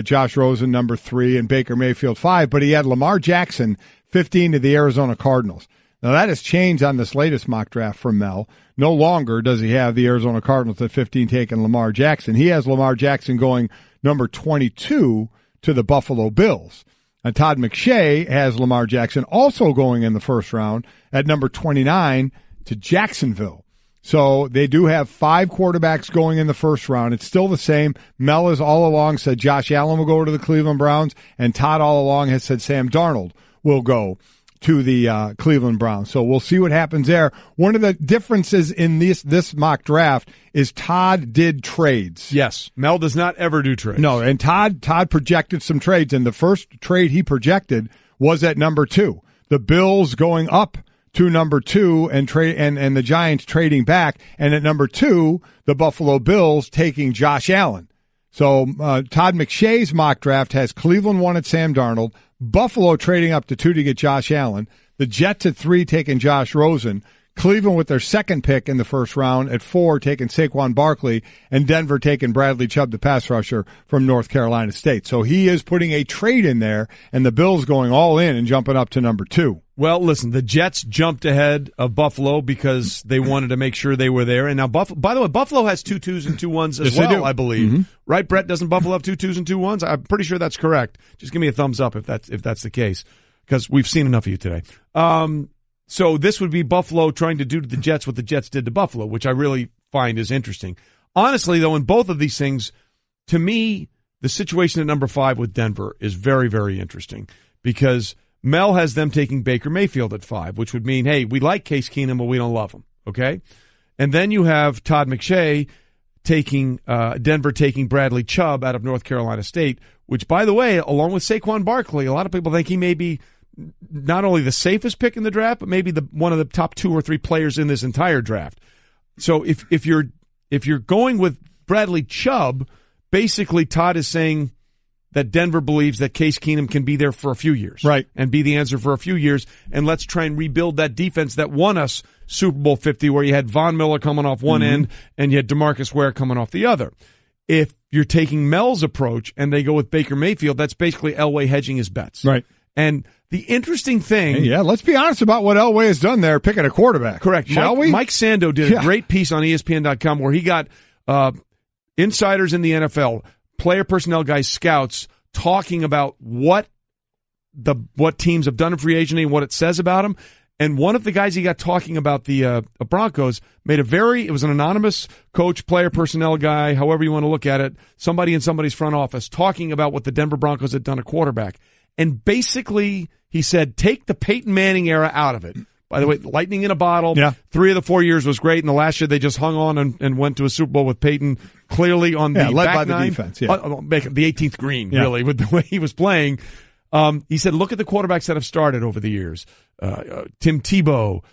Josh Rosen number 3, and Baker Mayfield 5. But he had Lamar Jackson 15 to the Arizona Cardinals. Now that has changed on this latest mock draft for Mel. No longer does he have the Arizona Cardinals at 15 taking Lamar Jackson. He has Lamar Jackson going number 22 to the Buffalo Bills. And Todd McShay has Lamar Jackson also going in the first round at number 29 to Jacksonville. So they do have 5 quarterbacks going in the first round. It's still the same. Mel has all along said Josh Allen will go to the Cleveland Browns, and Todd all along has said Sam Darnold will go to the Cleveland Browns. So we'll see what happens there. One of the differences in this mock draft is Todd did trades. Yes. Mel does not ever do trades. No, and Todd projected some trades, and the first trade he projected was at number 2. The Bills going up to number 2 and the Giants trading back, and at number 2, the Buffalo Bills taking Josh Allen. So Todd McShay's mock draft has Cleveland 1 at Sam Darnold, Buffalo trading up to 2 to get Josh Allen, the Jets at 3 taking Josh Rosen, Cleveland with their second pick in the first round at 4 taking Saquon Barkley, and Denver taking Bradley Chubb, the pass rusher from North Carolina State. So he is putting a trade in there, and the Bills going all in and jumping up to number 2. Well, listen, the Jets jumped ahead of Buffalo because they wanted to make sure they were there. And now, by the way, Buffalo has 2 2s and 2 1s as well, I believe. Right, Brett? Doesn't Buffalo have 2 2s and 2 1s? I'm pretty sure that's correct. Just give me a thumbs up if that's the case, because we've seen enough of you today. So this would be Buffalo trying to do to the Jets what the Jets did to Buffalo, which I really find is interesting. Honestly, though, in both of these things, to me, the situation at number 5 with Denver is very, very interesting because Mel has them taking Baker Mayfield at 5, which would mean, hey, we like Case Keenum, but we don't love him, okay? And then you have Todd McShay taking Denver taking Bradley Chubb out of North Carolina State, which, by the way, along with Saquon Barkley, a lot of people think he may be not only the safest pick in the draft, but maybe one of the top 2 or 3 players in this entire draft. So if you're going with Bradley Chubb, basically Todd is saying that Denver believes that Case Keenum can be there for a few years. Right. And be the answer for a few years. And let's try and rebuild that defense that won us Super Bowl 50, where you had Von Miller coming off one end and you had DeMarcus Ware coming off the other. If you're taking Mel's approach and they go with Baker Mayfield, that's basically Elway hedging his bets. Right. And the interesting thing... Yeah, let's be honest about what Elway has done there, picking a quarterback. Correct. Shall we? Mike Sando did a great piece on ESPN.com where he got insiders in the NFL, player personnel guys, scouts, talking about what teams have done in free agency and what it says about them. And one of the guys he got talking about the Broncos made it was an anonymous coach, player personnel guy, however you want to look at it, somebody in somebody's front office talking about what the Denver Broncos had done at quarterback. And basically, he said, take the Peyton Manning era out of it. By the way, lightning in a bottle. Yeah. 3 of the 4 years was great. And the last year, they just hung on and went to a Super Bowl with Peyton clearly on the led back by nine. The defense. The 18th green, really, with the way he was playing. He said, look at the quarterbacks that have started over the years. Tim Tebow,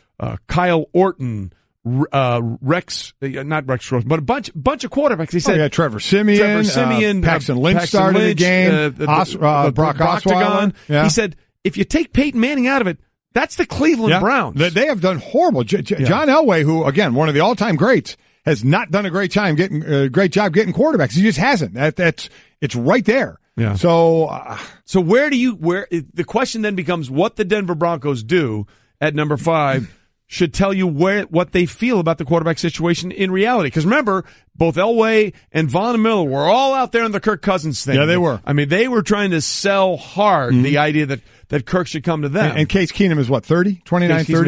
Kyle Orton, Rex, not Rex Rose, but a bunch of quarterbacks. He said, Trevor Siemian, Paxton Lynch started the game, Brock Osweiler. Yeah. He said, if you take Peyton Manning out of it, that's the Cleveland Browns. They have done horrible. John Elway, who again one of the all-time greats, has not done a great job getting quarterbacks. He just hasn't. It's right there. Yeah. So where the question then becomes what the Denver Broncos do at number 5 should tell you what they feel about the quarterback situation in reality. Because remember, both Elway and Vaughn and Miller were all out there on the Kirk Cousins thing. Yeah, they were. I mean, they were trying to sell hard the idea that Kirk should come to them. And Case Keenum is what, 30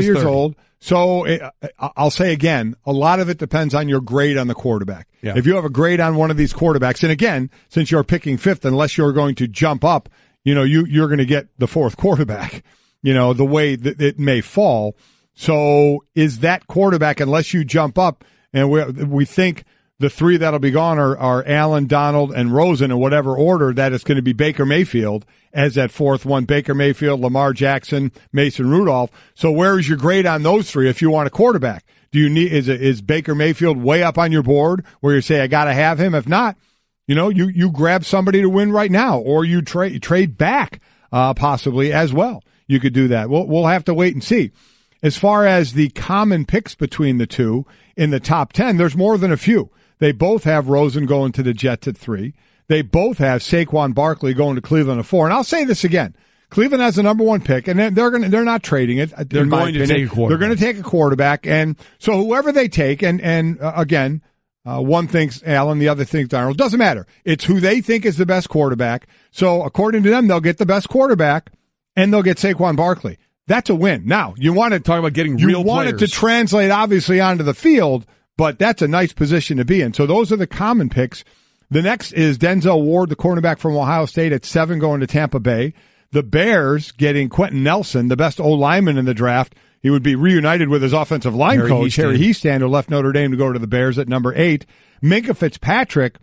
years old. So I'll say again, a lot of it depends on your grade on the quarterback. Yeah. If you have a grade on one of these quarterbacks, and again, since you're picking 5th, unless you're going to jump up, you're going to get the 4th quarterback, the way that it may fall. So is that quarterback, unless you jump up, and we think the 3 that'll be gone are Allen, Donald, and Rosen in whatever order, that it's going to be Baker Mayfield as that 4th one. Baker Mayfield, Lamar Jackson, Mason Rudolph. So where is your grade on those 3 if you want a quarterback? Do you need is Baker Mayfield way up on your board where you say I got to have him? If not, you grab somebody to win right now, or you trade back possibly as well. You could do that. We'll have to wait and see. As far as the common picks between the two in the top 10, there's more than a few. They both have Rosen going to the Jets at 3. They both have Saquon Barkley going to Cleveland at 4. And I'll say this again. Cleveland has the number 1 pick, and they're not trading it. They're going to take a quarterback. They're going to take a quarterback. And so whoever they take, and again, one thinks Allen, the other thinks Darnold. Doesn't matter. It's who they think is the best quarterback. So according to them, they'll get the best quarterback, and they'll get Saquon Barkley. That's a win. Now, you want to talk about getting real players. You want it to translate, obviously, onto the field, but that's a nice position to be in. So those are the common picks. The next is Denzel Ward, the cornerback from Ohio State, at 7, going to Tampa Bay. The Bears getting Quentin Nelson, the best O-lineman in the draft. He would be reunited with his offensive line coach, Harry Hiestand, who left Notre Dame to go to the Bears at number 8. Minkah Fitzpatrick,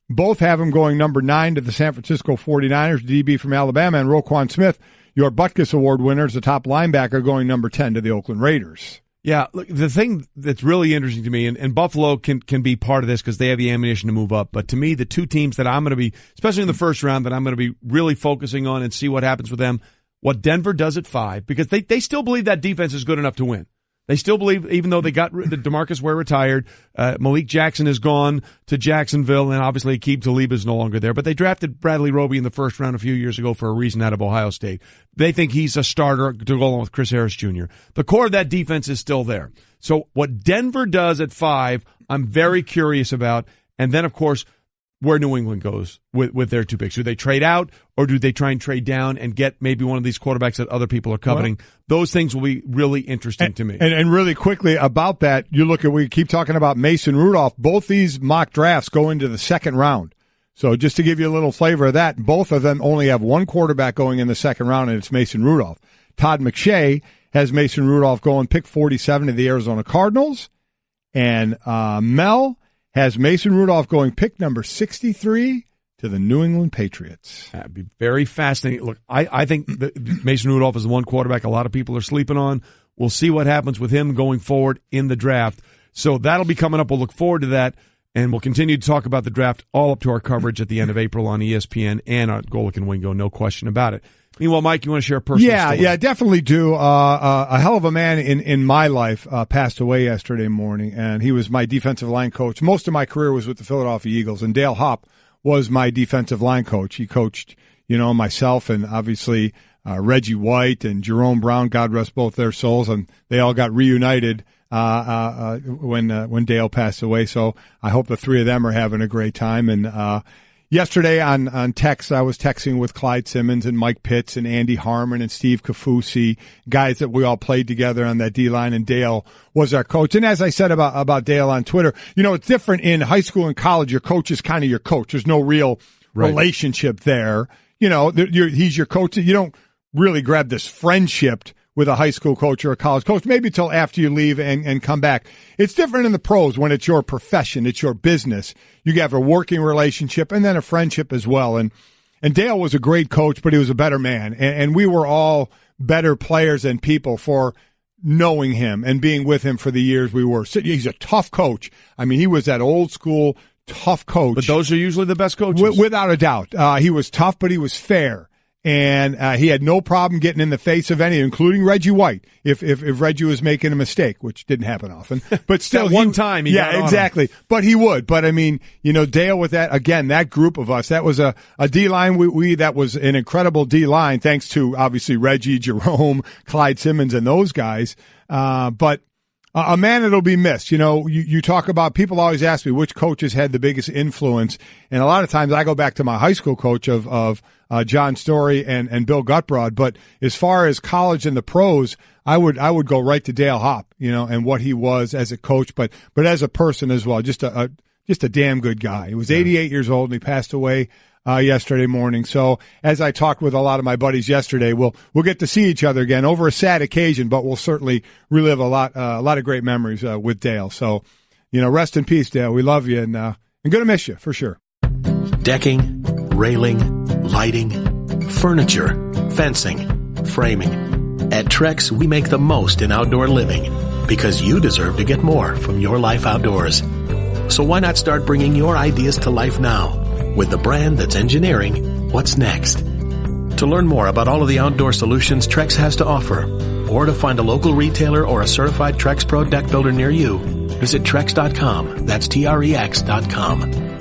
both have him going number 9 to the San Francisco 49ers, DB from Alabama, and Roquan Smith, your Butkus Award winner, is the top linebacker, going number 10 to the Oakland Raiders. Yeah, look, the thing that's really interesting to me, and Buffalo can be part of this because they have the ammunition to move up, but to me, the 2 teams that I'm going to be, especially in the first round, that I'm going to be really focusing on and see what happens with them, what Denver does at 5, because they still believe that defense is good enough to win. They still believe, even though they got DeMarcus Ware retired, Malik Jackson is gone to Jacksonville, and obviously Aqib Talib is no longer there. But they drafted Bradley Roby in the first round a few years ago for a reason out of Ohio State. They think he's a starter to go along with Chris Harris Jr. The core of that defense is still there. So what Denver does at 5, I'm very curious about. And then, of course, where New England goes with their 2 picks. Do they trade out, or do they try and trade down and get maybe one of these quarterbacks that other people are coveting? Well, those things will be really interesting to me. And really quickly about that, we keep talking about Mason Rudolph. Both these mock drafts go into the 2nd round. So just to give you a little flavor of that, both of them only have 1 quarterback going in the 2nd round, and it's Mason Rudolph. Todd McShay has Mason Rudolph going pick 47 to the Arizona Cardinals, and Mel has Mason Rudolph going pick number 63 to the New England Patriots. That'd be very fascinating. Look, I think Mason Rudolph is the one quarterback a lot of people are sleeping on. We'll see what happens with him going forward in the draft. So that'll be coming up. We'll look forward to that, and we'll continue to talk about the draft all up to our coverage at the end of April on ESPN and on Golic and Wingo, no question about it. Meanwhile, Mike, you want to share a personal story? Yeah, definitely do. A hell of a man in my life passed away yesterday morning, and he was my defensive line coach. Most of my career was with the Philadelphia Eagles, and Dale Hopp was my defensive line coach. He coached, myself and obviously Reggie White and Jerome Brown, God rest both their souls, and they all got reunited when Dale passed away. So I hope the 3 of them are having a great time. And yesterday on text, I was texting with Clyde Simmons and Mike Pitts and Andy Harmon and Steve Kafusi, guys that we all played together on that D-line, and Dale was our coach. And as I said about Dale on Twitter, it's different in high school and college. Your coach is kind of your coach. There's no real relationship there. He's your coach. You don't really grab this friendship with a high school coach or a college coach, maybe till after you leave and come back. It's different in the pros when it's your profession, it's your business. You have a working relationship and then a friendship as well. And Dale was a great coach, but he was a better man. And we were all better players and people for knowing him and being with him for the years we were. So he's a tough coach. I mean, he was that old school tough coach. But those are usually the best coaches. Without a doubt. He was tough, but he was fair. And he had no problem getting in the face of any, including Reggie White, if Reggie was making a mistake, which didn't happen often. But still, one time he got on exactly. him. But he would. But I mean, Dale with that again, that group of us, that was a D line. That was an incredible D line, thanks to obviously Reggie, Jerome, Clyde Simmons, and those guys. But a man that'll be missed. You talk about, people always ask me which coaches had the biggest influence, and a lot of times I go back to my high school coach of John Story and Bill Gutbrod. But as far as college and the pros, I would go right to Dale Hopp, and what he was as a coach, but as a person as well. Just a damn good guy. He was 88 years old and he passed away yesterday morning. So as I talked with a lot of my buddies yesterday, we'll get to see each other again over a sad occasion, but we'll certainly relive a lot of great memories with Dale. So, rest in peace, Dale. We love you and gonna miss you for sure. Decking, railing, lighting, furniture, fencing, framing. At Trex, we make the most in outdoor living because you deserve to get more from your life outdoors. So why not start bringing your ideas to life now with the brand that's engineering what's next? To learn more about all of the outdoor solutions Trex has to offer, or to find a local retailer or a certified Trex Pro deck builder near you, visit Trex.com. That's Trex.com.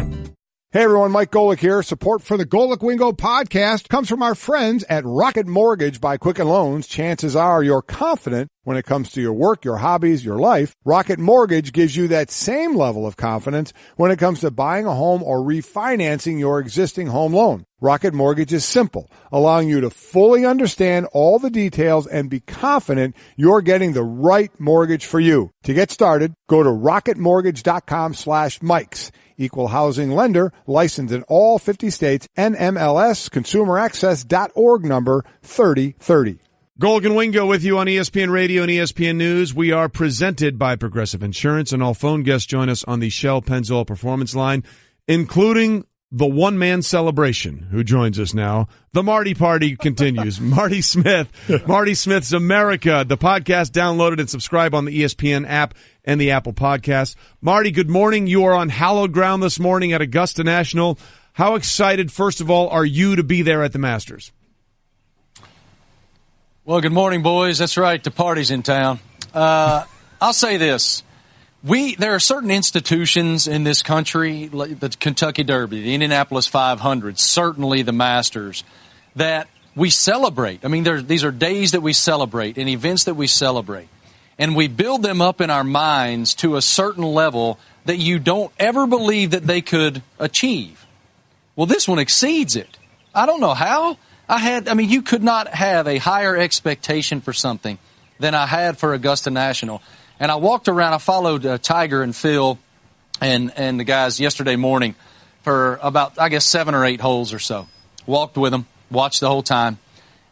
Hey everyone, Mike Golic here. Support for the Golic Wingo podcast comes from our friends at Rocket Mortgage by Quicken Loans. Chances are you're confident when it comes to your work, your hobbies, your life. Rocket Mortgage gives you that same level of confidence when it comes to buying a home or refinancing your existing home loan. Rocket Mortgage is simple, allowing you to fully understand all the details and be confident you're getting the right mortgage for you. To get started, go to rocketmortgage.com/Mikes. Equal housing lender, licensed in all 50 states, NMLS, consumeraccess.org number 3030. Golic and Wingo with you on ESPN Radio and ESPN News. We are presented by Progressive Insurance, and all phone guests join us on the Shell Pennzoil Performance Line, including the one-man celebration who joins us now. The Marty Party continues. Marty Smith, Marty Smith's America, the podcast. Downloaded and subscribe on the ESPN app and the Apple Podcast. Marty, good morning. You are on hallowed ground this morning at Augusta National. How excited, first of all, are you to be there at the Masters? Well, good morning, boys. That's right. The party's in town. I'll say this. There are certain institutions in this country, like the Kentucky Derby, the Indianapolis 500, certainly the Masters, that we celebrate. I mean, these are days that we celebrate and events that we celebrate. And we build them up in our minds to a certain level that you don't ever believe that they could achieve. Well, this one exceeds it. I don't know how. You could not have a higher expectation for something than I had for Augusta National. And I walked around, I followed Tiger and Phil and the guys yesterday morning for about, 7 or 8 holes or so. Walked with them, watched the whole time.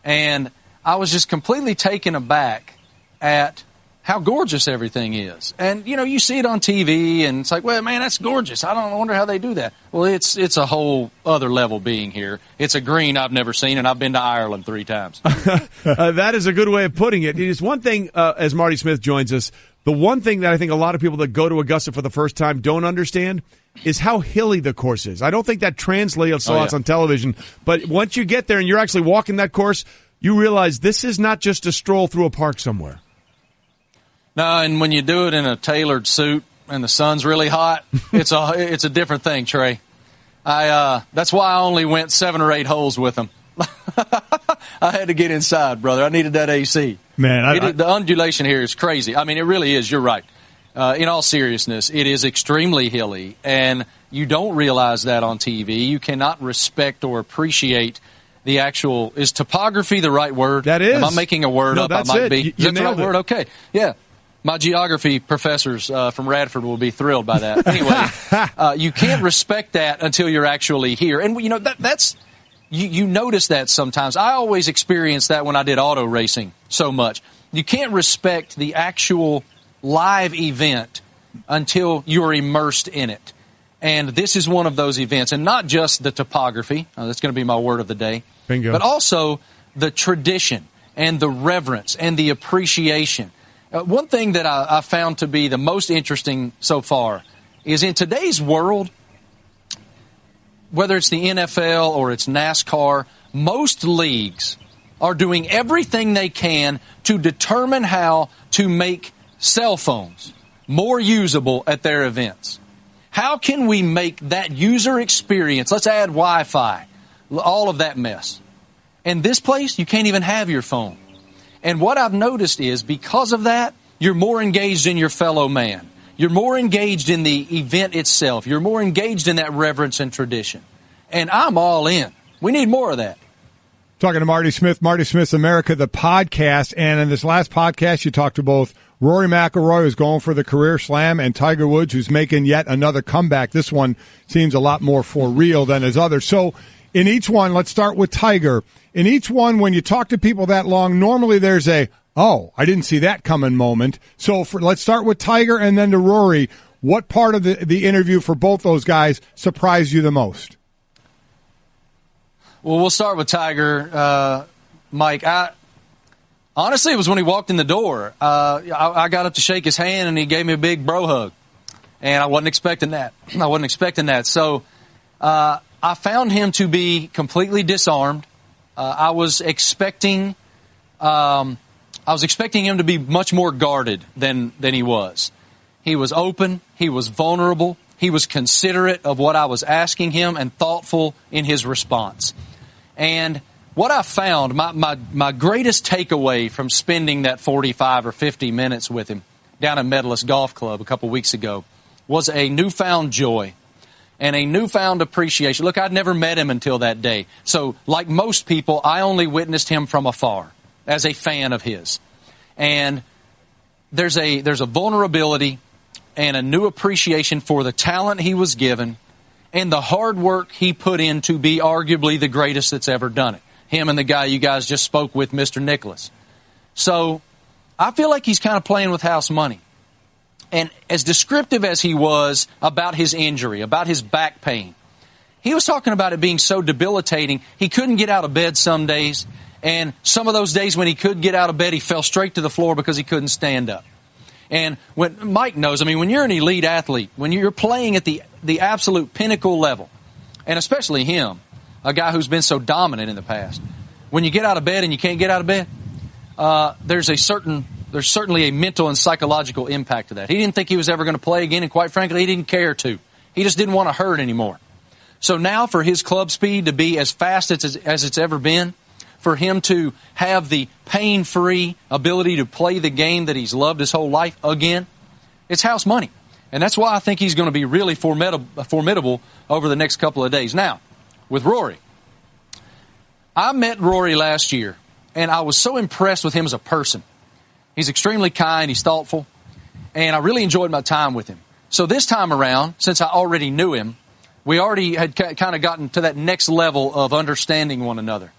And I was just completely taken aback at how gorgeous everything is. And, you see it on TV, and it's like, well, man, that's gorgeous. I wonder how they do that. Well, it's a whole other level being here. It's a green I've never seen, and I've been to Ireland 3 times. That is a good way of putting it. It is one thing, as Marty Smith joins us, the one thing that I think a lot of people that go to Augusta for the first time don't understand is how hilly the course is. I don't think that translates a lot on television, but once you get there and you're actually walking that course, you realize this is not just a stroll through a park somewhere. No, and when you do it in a tailored suit and the sun's really hot, it's a different thing, Trey. That's why I only went 7 or 8 holes with them. I had to get inside, brother. I needed that AC. Man, the undulation here is crazy. I mean, it really is. You're right. In all seriousness, it is extremely hilly, and you don't realize that on TV. You cannot respect or appreciate the actual. Is topography the right word? That is. Am I making a word up? That's I might it. be. Is that the right word? Okay. Yeah. My geography professors from Radford will be thrilled by that. Anyway, you can't respect that until you're actually here. And, that's you notice that sometimes. I always experienced that when I did auto racing so much. You can't respect the actual live event until you're immersed in it. And this is one of those events, and not just the topography. That's going to be my word of the day. Bingo. But also the tradition and the reverence and the appreciation. One thing that I found to be the most interesting so far is in today's world, whether it's the NFL or it's NASCAR, most leagues are doing everything they can to determine how to make cell phones more usable at their events. How can we make that user experience? Let's add Wi-Fi, all of that mess. And this place, you can't even have your phone. And what I've noticed is because of that, you're more engaged in your fellow man. You're more engaged in the event itself. You're more engaged in that reverence and tradition. And I'm all in. We need more of that. Talking to Marty Smith, Marty Smith's America, the podcast. And in this last podcast, you talked to both Rory McIlroy, who's going for the career slam, and Tiger Woods, who's making yet another comeback. This one seems a lot more for real than his others. So in each one, let's start with Tiger. In each one, when you talk to people that long, normally there's a, oh, I didn't see that coming moment. So let's start with Tiger and then to Rory. What part of the interview for both those guys surprised you the most? Well, we'll start with Tiger, Mike. Honestly, it was when he walked in the door. I got up to shake his hand, and he gave me a big bro hug. And I wasn't expecting that. So I found him to be completely disarmed. I was expecting him to be much more guarded than he was. He was open. He was vulnerable. He was considerate of what I was asking him and thoughtful in his response. And what I found, my greatest takeaway from spending that 45 or 50 minutes with him down at Medalist Golf Club a couple weeks ago was a newfound joy and a newfound appreciation. Look, I'd never met him until that day. So like most people, I only witnessed him from afar as a fan of his. And there's a vulnerability and a new appreciation for the talent he was given and the hard work he put in to be arguably the greatest that's ever done it. Him and the guy you guys just spoke with, Mr. Nicklaus. So I feel like he's kind of playing with house money. And as descriptive as he was about his injury, about his back pain, he was talking about it being so debilitating, he couldn't get out of bed some days. And some of those days when he could get out of bed, he fell straight to the floor because he couldn't stand up. And when Mike knows, I mean, when you're an elite athlete, when you're playing at the absolute pinnacle level, and especially him, a guy who's been so dominant in the past, when you get out of bed and you can't get out of bed, there's certainly a mental and psychological impact to that. He didn't think he was ever going to play again, and quite frankly, he didn't care to. He just didn't want to hurt anymore. So now for his club speed to be as fast as it's ever been, for him to have the pain-free ability to play the game that he's loved his whole life again, it's house money. And that's why I think he's going to be really formidable over the next couple of days. Now, with Rory, I met Rory last year, and I was so impressed with him as a person. He's extremely kind, he's thoughtful, and I really enjoyed my time with him. So this time around, since I already knew him, we already had kind of gotten to that next level of understanding one another.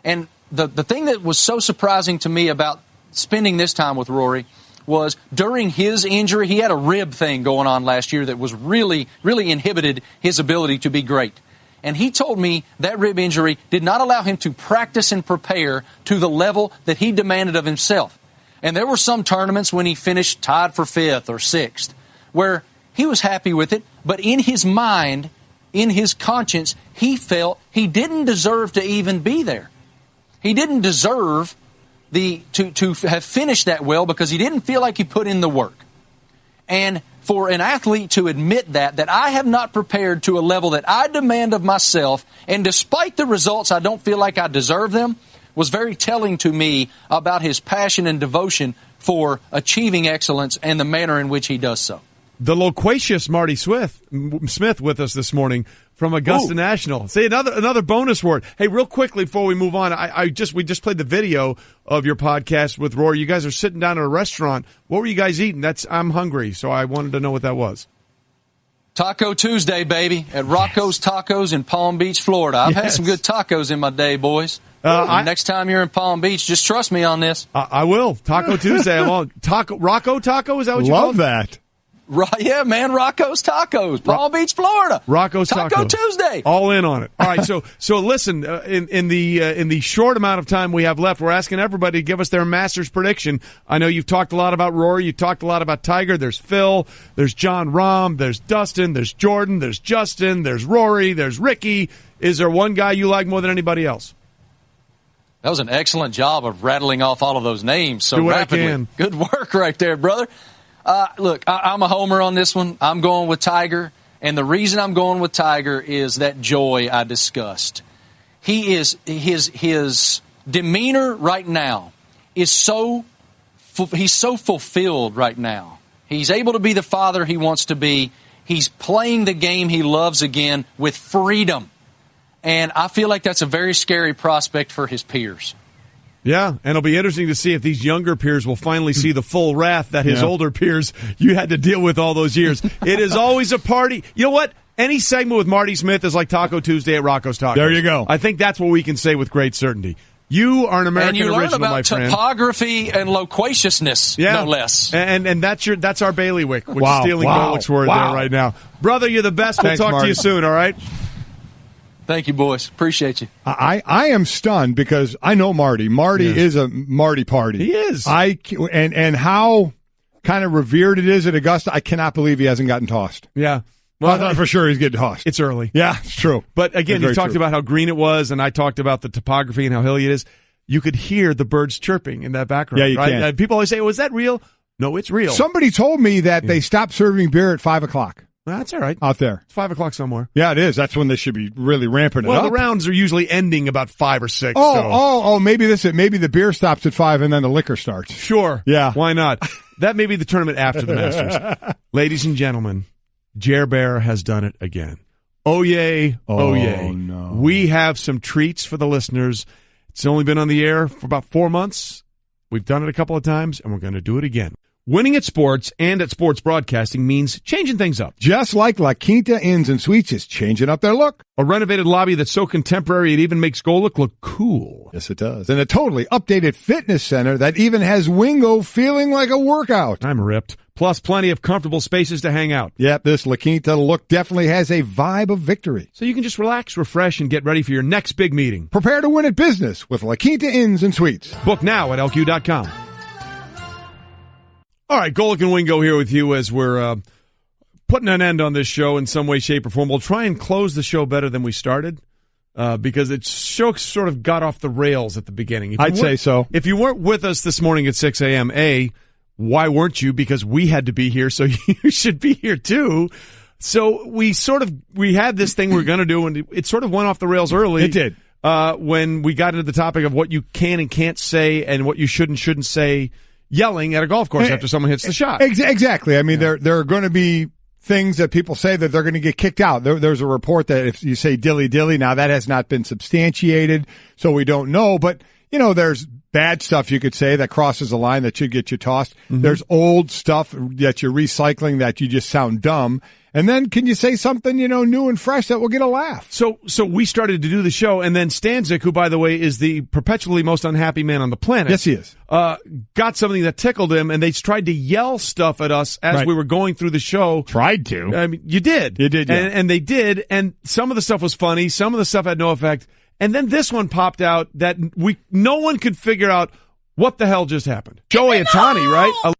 And the thing that was so surprising to me about spending this time with Rory was during his injury, he had a rib thing going on last year that was really, really inhibited his ability to be great. And he told me that rib injury did not allow him to practice and prepare to the level that he demanded of himself. And there were some tournaments when he finished tied for 5th or 6th where he was happy with it, but in his mind, in his conscience, he felt he didn't deserve to even be there. He didn't deserve to have finished that well because he didn't feel like he put in the work. And for an athlete to admit that I have not prepared to a level that I demand of myself, and despite the results, I don't feel like I deserve them, was very telling to me about his passion and devotion for achieving excellence and the manner in which he does so. The loquacious Marty Smith with us this morning from Augusta National. Say another bonus word. Hey, real quickly before we move on, we just played the video of your podcast with Rory. You guys are sitting down at a restaurant. What were you guys eating? I'm hungry, so I wanted to know what that was. Taco Tuesday, baby, at Rocco's Tacos in Palm Beach, Florida. I've had some good tacos in my day, boys. Next time you're in Palm Beach, just trust me on this. I will. Taco Tuesday. Rocco Taco, is that what you call it? Love that. Yeah, man, Rocco's Tacos, Palm Beach, Florida. Rocco's Taco Tuesday. All in on it. All right, so listen, in the short amount of time we have left, we're asking everybody to give us their Masters prediction. I know you've talked a lot about Rory, you talked a lot about Tiger. There's Phil, there's John Rahm, there's Dustin, there's Jordan, there's Justin, there's Rory, there's Ricky. Is there one guy you like more than anybody else? That was an excellent job of rattling off all of those names so rapidly. Good work right there, brother. Look, I'm a homer on this one. I'm going with Tiger, and the reason I'm going with Tiger is that joy I discussed. He is his demeanor right now is he's so fulfilled right now. He's able to be the father he wants to be. He's playing the game he loves again with freedom, and I feel like that's a very scary prospect for his peers. Yeah, and it'll be interesting to see if these younger peers will finally see the full wrath that his older peers you had to deal with all those years. It is always a party. You know what? Any segment with Marty Smith is like Taco Tuesday at Rocco's Tacos. There you go. I think that's what we can say with great certainty. You are an American original, my friend. And you learn about topography and loquaciousness, no less. And that's our bailiwick, which is stealing Golic's word there right now. Brother, you're the best. We'll talk to you soon, all right? Thank you, boys. Appreciate you. I am stunned because I know Marty. Marty is a Marty party. He is. And how kind of revered it is at Augusta, I cannot believe he hasn't gotten tossed. Yeah. Well, I thought for sure he's getting tossed. It's early. Yeah, it's true. But again, you talked about how green it was, and I talked about the topography and how hilly it is. You could hear the birds chirping in that background. Yeah, you right? can. And people always say, "Was that real?" No, it's real. Somebody told me that they stopped serving beer at 5 o'clock. That's all right. Out there. It's 5 o'clock somewhere. Yeah, it is. That's when they should be really ramping it up. Well, the rounds are usually ending about 5 or 6. Maybe maybe the beer stops at 5 and then the liquor starts. Sure. Yeah. Why not? That may be the tournament after the Masters. Ladies and gentlemen, Jer Bear has done it again. Oh, yay. Oh, yay. No. We have some treats for the listeners. It's only been on the air for about 4 months. We've done it a couple of times, and we're going to do it again. Winning at sports and at sports broadcasting means changing things up. Just like La Quinta Inns and Suites is changing up their look. A renovated lobby that's so contemporary it even makes Golic look cool. Yes, it does. And a totally updated fitness center that even has Wingo feeling like a workout. I'm ripped. Plus plenty of comfortable spaces to hang out. Yep, this La Quinta look definitely has a vibe of victory. So you can just relax, refresh, and get ready for your next big meeting. Prepare to win at business with La Quinta Inns and Suites. Book now at LQ.com. All right, Golic and Wingo here with you as we're putting an end on this show in some way, shape, or form. We'll try and close the show better than we started because the show sort of got off the rails at the beginning. I'd say so. If you weren't with us this morning at 6 a.m., why weren't you? Because we had to be here, so you should be here too. So we had this thing we were going to do, and it sort of went off the rails early. It did. When we got into the topic of what you can and can't say and what you should and shouldn't say yelling at a golf course after someone hits the shot. Exactly. I mean, there are going to be things that people say that they're going to get kicked out. There's a report that if you say dilly-dilly, now that has not been substantiated, so we don't know. But, there's bad stuff you could say that crosses a line that should get you tossed. Mm-hmm. There's old stuff that you're recycling that you just sound dumb. And then can you say something, new and fresh that will get a laugh? So we started to do the show, and then Stanzik, who, by the way, is the perpetually most unhappy man on the planet. Yes, he is. Got something that tickled him, and they tried to yell stuff at us as we were going through the show. Tried to. I mean, you did. You did, yeah. And they did, and some of the stuff was funny. Some of the stuff had no effect. And then this one popped out that no one could figure out what the hell just happened. Joey Ohtani, right?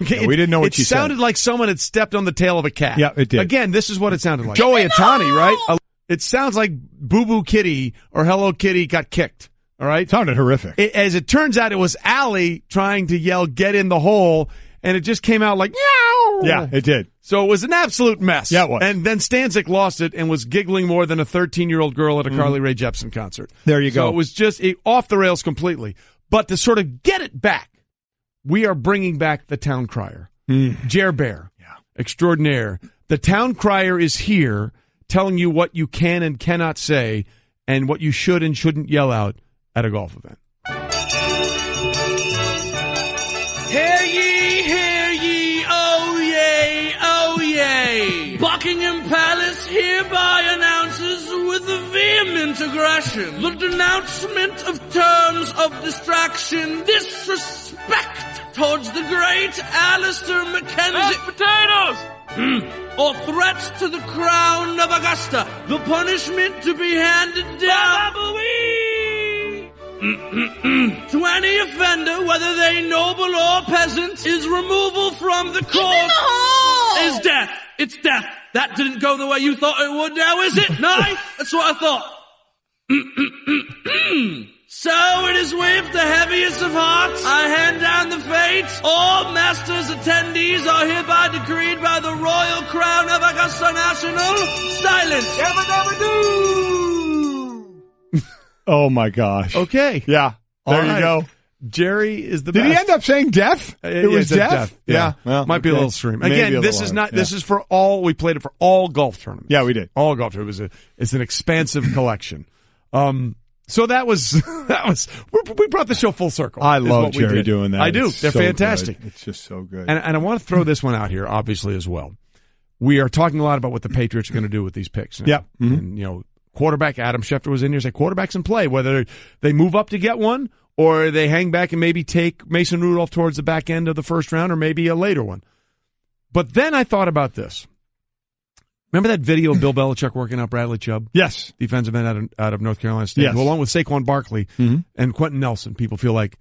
Yeah, we didn't know what you said. It sounded like someone had stepped on the tail of a cat. Yeah, it did. Again, this is what it sounded like. Joey Ohtani, right? It sounds like Boo Boo Kitty or Hello Kitty got kicked. All right? Sounded horrific. As it turns out, it was Allie trying to yell, "Get in the hole," and it just came out like, "Meow." Yeah, it did. So it was an absolute mess. Yeah, it was. And then Stanzik lost it and was giggling more than a 13-year-old girl at a Carly Rae Jepsen concert. There you go. So it was just off the rails completely. But to sort of get it back, we are bringing back the town crier. Jer Bear, extraordinaire. The town crier is here telling you what you can and cannot say and what you should and shouldn't yell out at a golf event. Hear ye, oh yay, Buckingham Palace hereby announces with a vehement aggression the denouncement of terms of distraction, disrespect, towards the great Alistair Mackenzie. Potatoes! Or threats to the crown of Augusta. The punishment to be handed down to any offender, whether they noble or peasant, is removal from the court. Is death. It's death. That didn't go the way you thought it would now, is it? No? That's what I thought. So it is with the heaviest of hearts I hand down the fate. All masters attendees are hereby decreed by the Royal Crown of Augusta National. Silence. Oh my gosh. Okay. Yeah. There you go. Jerry is the best. Did he end up saying deaf? It was deaf? Yeah. Well, might be a little stream. Again, this is not, this is for all, we played it for all golf tournaments. Yeah, we did. All golf tournaments. It's an expansive collection. So that was, we brought the show full circle. I love Jerry doing that. I do. They're so fantastic. Good. It's just so good. And I want to throw this one out here, obviously, as well. We are talking a lot about what the Patriots are going to do with these picks. Yep. Mm-hmm. And, you know, quarterback, Adam Schefter was in here, said quarterback's in play, whether they move up to get one or they hang back and maybe take Mason Rudolph towards the back end of the first round or maybe a later one. But then I thought about this. Remember that video of Bill Belichick working out Bradley Chubb? Yes. Defensive end out of North Carolina State. Yes. Who, along with Saquon Barkley and Quentin Nelson, people feel like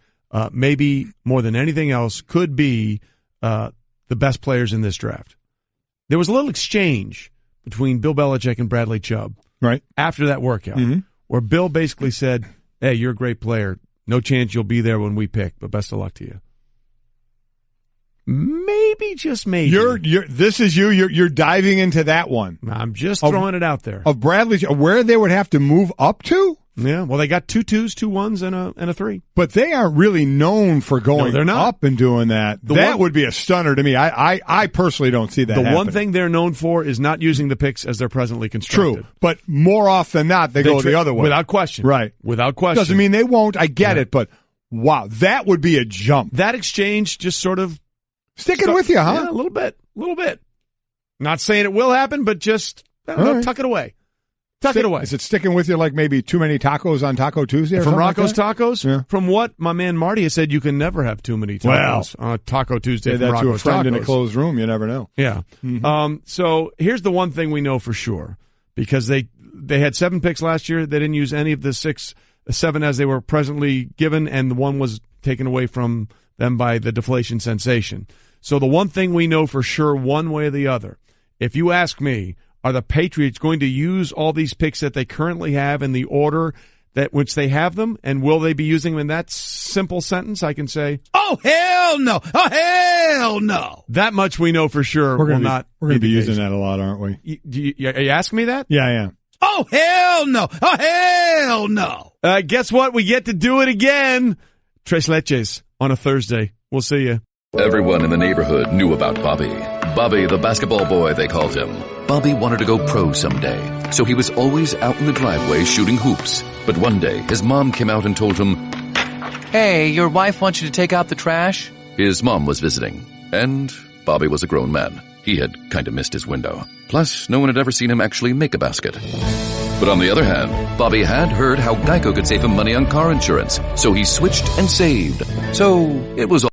maybe more than anything else could be the best players in this draft. There was a little exchange between Bill Belichick and Bradley Chubb after that workout where Bill basically said, hey, you're a great player. No chance you'll be there when we pick, but best of luck to you. Maybe, just maybe. You're diving into that one. I'm just throwing it out there. Of Bradley, where they would have to move up to? Yeah, well, they got 2 2s, 2 1s, and a 3. But they aren't really known for going up and doing that. That would be a stunner to me. I personally don't see that happening. One thing they're known for is not using the picks as they're presently constructed. True, but more often than not, they go the other way. Without question. Right. Without question. Doesn't mean they won't. I get it, but wow, that would be a jump. That exchange just sort of... Sticking with you, huh? Yeah, a little bit. Not saying it will happen, but just tuck it away. Tuck it away. Is it sticking with you like maybe too many tacos on Taco Tuesday? Or From Rocco's like Tacos? Yeah. From what my man Marty has said, you can never have too many tacos on Taco Tuesday. Say from that Rocco's to a friend Tacos. in a closed room. You never know. Yeah. So here's the one thing we know for sure, because they had 7 picks last year. They didn't use any of the 7 as they were presently given, and the one was taken away from them by the deflation sensation. So the one thing we know for sure, one way or the other, if you ask me, are the Patriots going to use all these picks that they currently have in the order that which they have them, and will they be using them in that simple sentence? I can say, oh, hell no. Oh, hell no. That much we know for sure. We're going to be using that a lot, aren't we? Are you asking me that? Yeah, I am. Oh, hell no. Oh, hell no. Guess what? We get to do it again. Tres Leches on a Thursday. We'll see you. Everyone in the neighborhood knew about Bobby. Bobby, the basketball boy, they called him. Bobby wanted to go pro someday, so he was always out in the driveway shooting hoops. But one day, his mom came out and told him, "Hey, your wife wants you to take out the trash?" His mom was visiting, and Bobby was a grown man. He had kind of missed his window. Plus, no one had ever seen him actually make a basket. But on the other hand, Bobby had heard how Geico could save him money on car insurance, so he switched and saved. So it was all